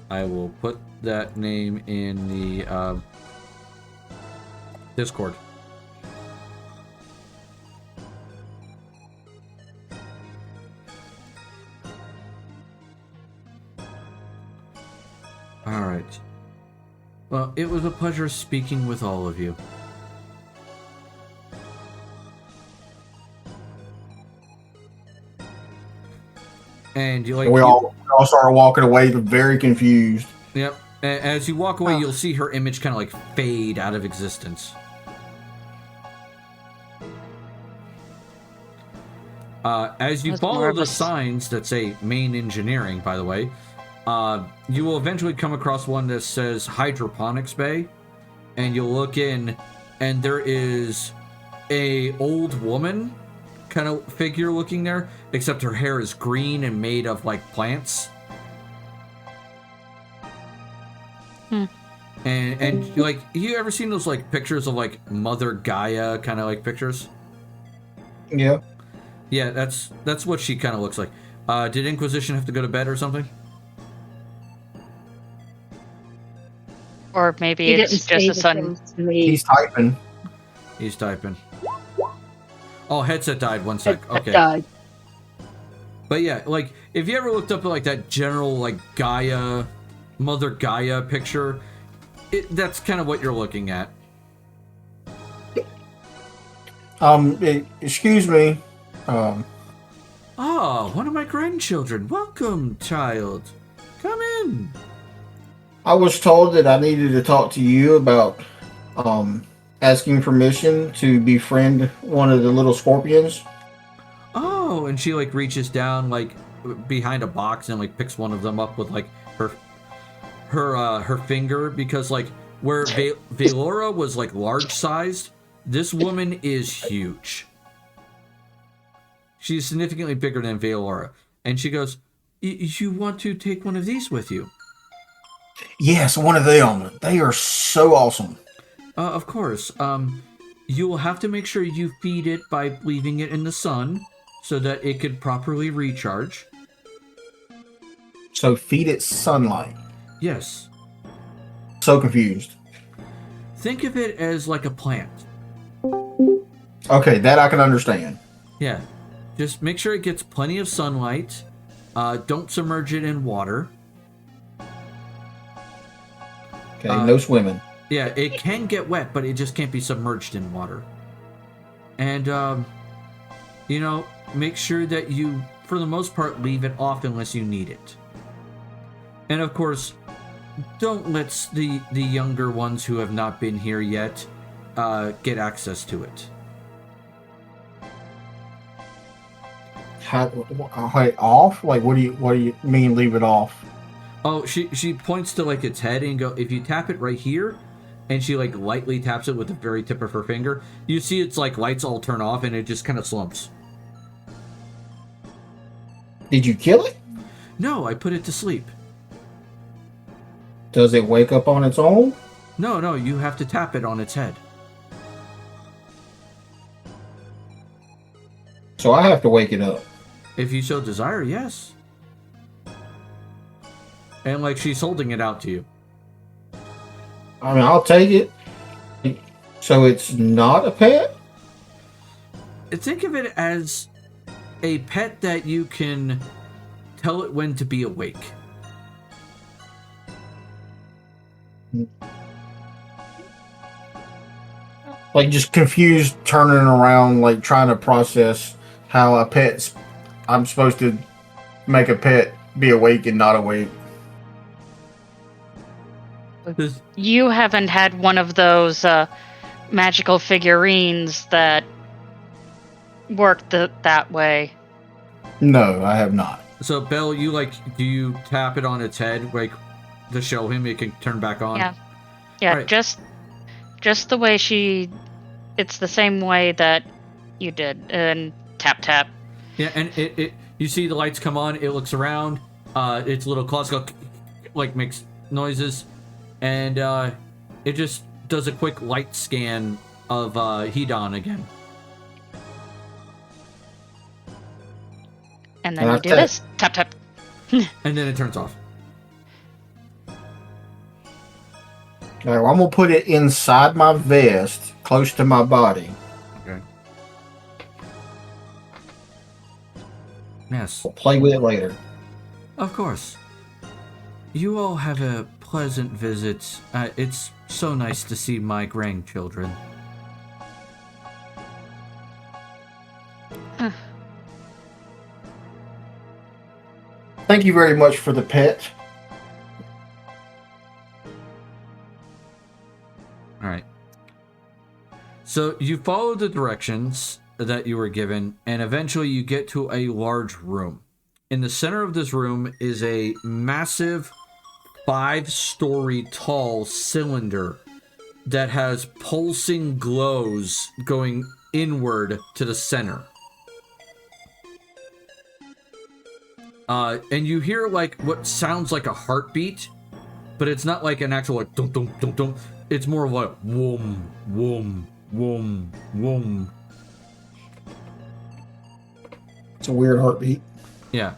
I will put that name in the Discord. All right. Well, it was a pleasure speaking with all of you. And you like And we all started walking away, very confused. Yep. As you walk away, you'll see her image kind of like fade out of existence. As you That's follow more of the a signs that say main engineering, by the way, you will eventually come across one that says hydroponics bay, and you'll look in, and there is a old woman kind of figure looking there, except her hair is green and made of like plants. And like, you ever seen those like pictures of like Mother Gaia kind of like pictures? Yeah. Yeah, that's what she kind of looks like. Did Inquisition have to go to bed or something? Or maybe He it's didn't just say a sudden. things to me. He's typing. He's typing. Oh, headset died. 1 sec. That Okay. died. But yeah, like, if you ever looked up like that general like Gaia, Mother Gaia picture, that's kind of what you're looking at. Excuse me. Ah, one of my grandchildren. Welcome, child. Come in. I was told that I needed to talk to you about asking permission to befriend one of the little scorpions. Oh, and she like reaches down like behind a box and like picks one of them up with like her finger, because like where Valora was like large sized, this woman is huge. She's significantly bigger than Valora, and she goes, "You want to take one of these with you?" Yes, one of them. They are so awesome. Of course. You will have to make sure you feed it by leaving it in the sun so that it could properly recharge. So feed it sunlight. Yes. So confused. Think of it as like a plant. Okay, that I can understand. Yeah. Just make sure it gets plenty of sunlight. Don't submerge it in water. Okay, no swimming. Yeah, it can get wet, but it just can't be submerged in water. And, you know, make sure that you, for the most part, leave it off unless you need it. And, of course, don't let the younger ones who have not been here yet get access to it. How, wait, off? Like, what do you mean leave it off? Oh, she points to, like, its head and go, if you tap it right here, and she, like, lightly taps it with the very tip of her finger, you see its, like, lights all turn off, and it just kind of slumps. Did you kill it? No, I put it to sleep. Does it wake up on its own? No, you have to tap it on its head. So I have to wake it up. If you so desire, yes. And, like, she's holding it out to you. I mean, I'll take it. So it's not a pet? Think of it as a pet that you can tell it when to be awake. Like, just confused, turning around, like, trying to process how a pet's... I'm supposed to make a pet be awake and not awake. You haven't had one of those magical figurines that work that way. No, I have not. So, Belle, do you tap it on its head, like, to show him it can turn back on? Yeah, Right. just the way it's the same way that you did, and tap. Yeah, and it you see the lights come on, it looks around, its little claws go, like, makes noises, and it just does a quick light scan of Hedon again. And then And you I've do said- this, tap. And then it turns off. All right, well, I'm going to put it inside my vest, close to my body. Okay. Yes, We'll play with it later. of course. You all have a pleasant visit. It's so nice to see my grandchildren. Thank you very much for the pet. All right. So you follow the directions that you were given, and eventually you get to a large room. In the center of this room is a massive 5-story tall cylinder that has pulsing glows going inward to the center. And you hear like what sounds like a heartbeat, but it's not like an actual like dum dum dum dum. It's more of like whoom whoom whoom whoom. It's a weird heartbeat. Yeah.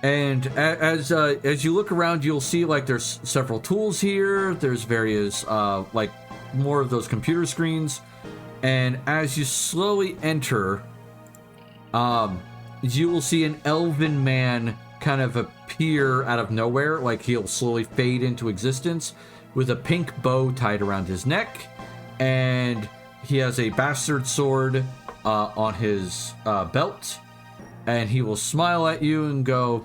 And as you look around, you'll see like there's several tools here. There's various like more of those computer screens. And as you slowly enter, you will see an elven man kind of appear out of nowhere, like he'll slowly fade into existence, with a pink bow tied around his neck, and he has a bastard sword on his belt, and he will smile at you and go,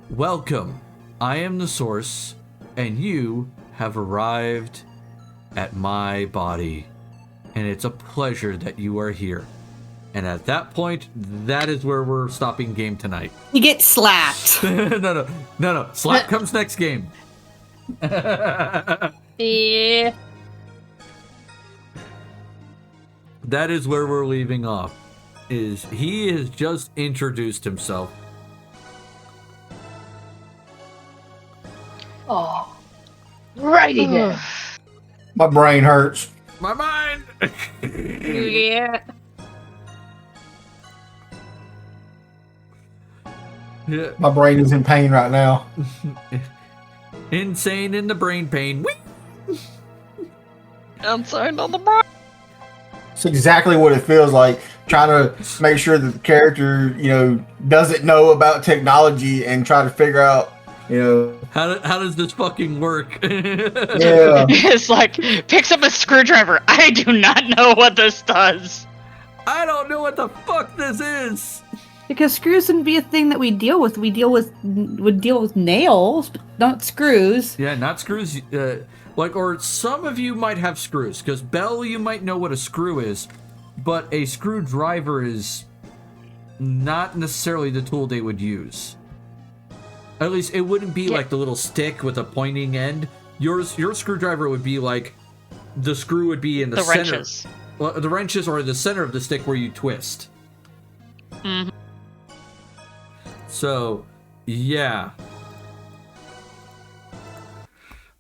"Welcome, I am the source, and you have arrived at my body, and it's a pleasure that you are here." And at that point, that is where we're stopping game tonight. You get slapped. No. Slap comes next game. Yeah. That is where we're leaving off. Is he has just introduced himself. Oh, righty then. My brain hurts. My mind. Yeah. Yeah. My brain is in pain right now. Insane in the brain pain. Whee! Insane on the brain. It's exactly what it feels like, trying to make sure that the character, doesn't know about technology and try to figure out, How does this fucking work? yeah. It's like, picks up a screwdriver. I do not know what this does. I don't know what the fuck this is. Because screws wouldn't be a thing that we deal with. We would deal with nails, but not screws. Yeah, not screws. Or some of you might have screws, because Belle, you might know what a screw is, but a screwdriver is not necessarily the tool they would use. At least it wouldn't be like the little stick with a pointing end. Your screwdriver would be like the screw would be in the center. Wrenches. Well, the wrenches are the center of the stick where you twist. Mm-hmm. So, yeah.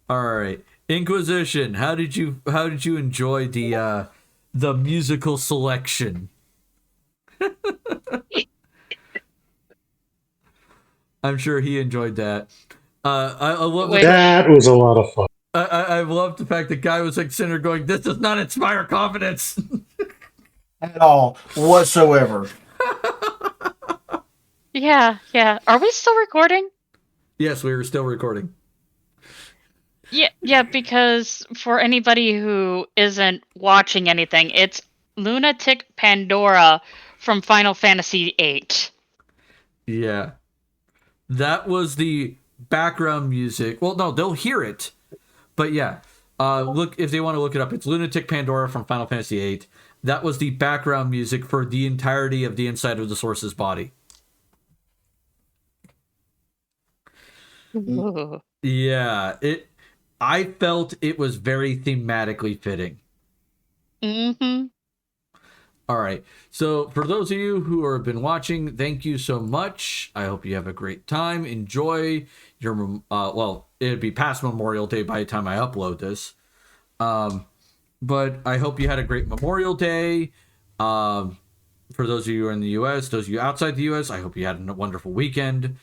All right, Inquisition. How did you enjoy the musical selection? I'm sure he enjoyed that. I love that was a lot of fun. I love the fact that Guy was like sitting there going, "This does not inspire confidence." At all, whatsoever. Yeah. Are we still recording? Yes, we were still recording. Yeah, because for anybody who isn't watching anything, it's Lunatic Pandora from Final Fantasy VIII. Yeah. That was the background music. Well, no, they'll hear it. But yeah, look, if they want to look it up, it's Lunatic Pandora from Final Fantasy VIII. That was the background music for the entirety of the inside of the Source's body. Ooh. Yeah, I felt it was very thematically fitting. Mm-hmm. All right. So for those of you who have been watching, thank you so much. I hope you have a great time. Enjoy your, it'd be past Memorial Day by the time I upload this. But I hope you had a great Memorial Day. For those of you who are in the U.S., those of you outside the U.S., I hope you had a wonderful weekend.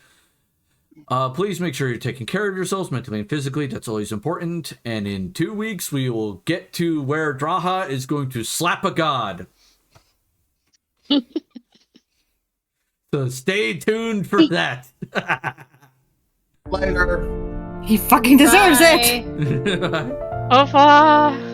Please make sure you're taking care of yourselves mentally and physically. That's always important. And in 2 weeks, we will get to where Draha is going to slap a god. So stay tuned for that. Later. He fucking deserves it. Bye. Au revoir.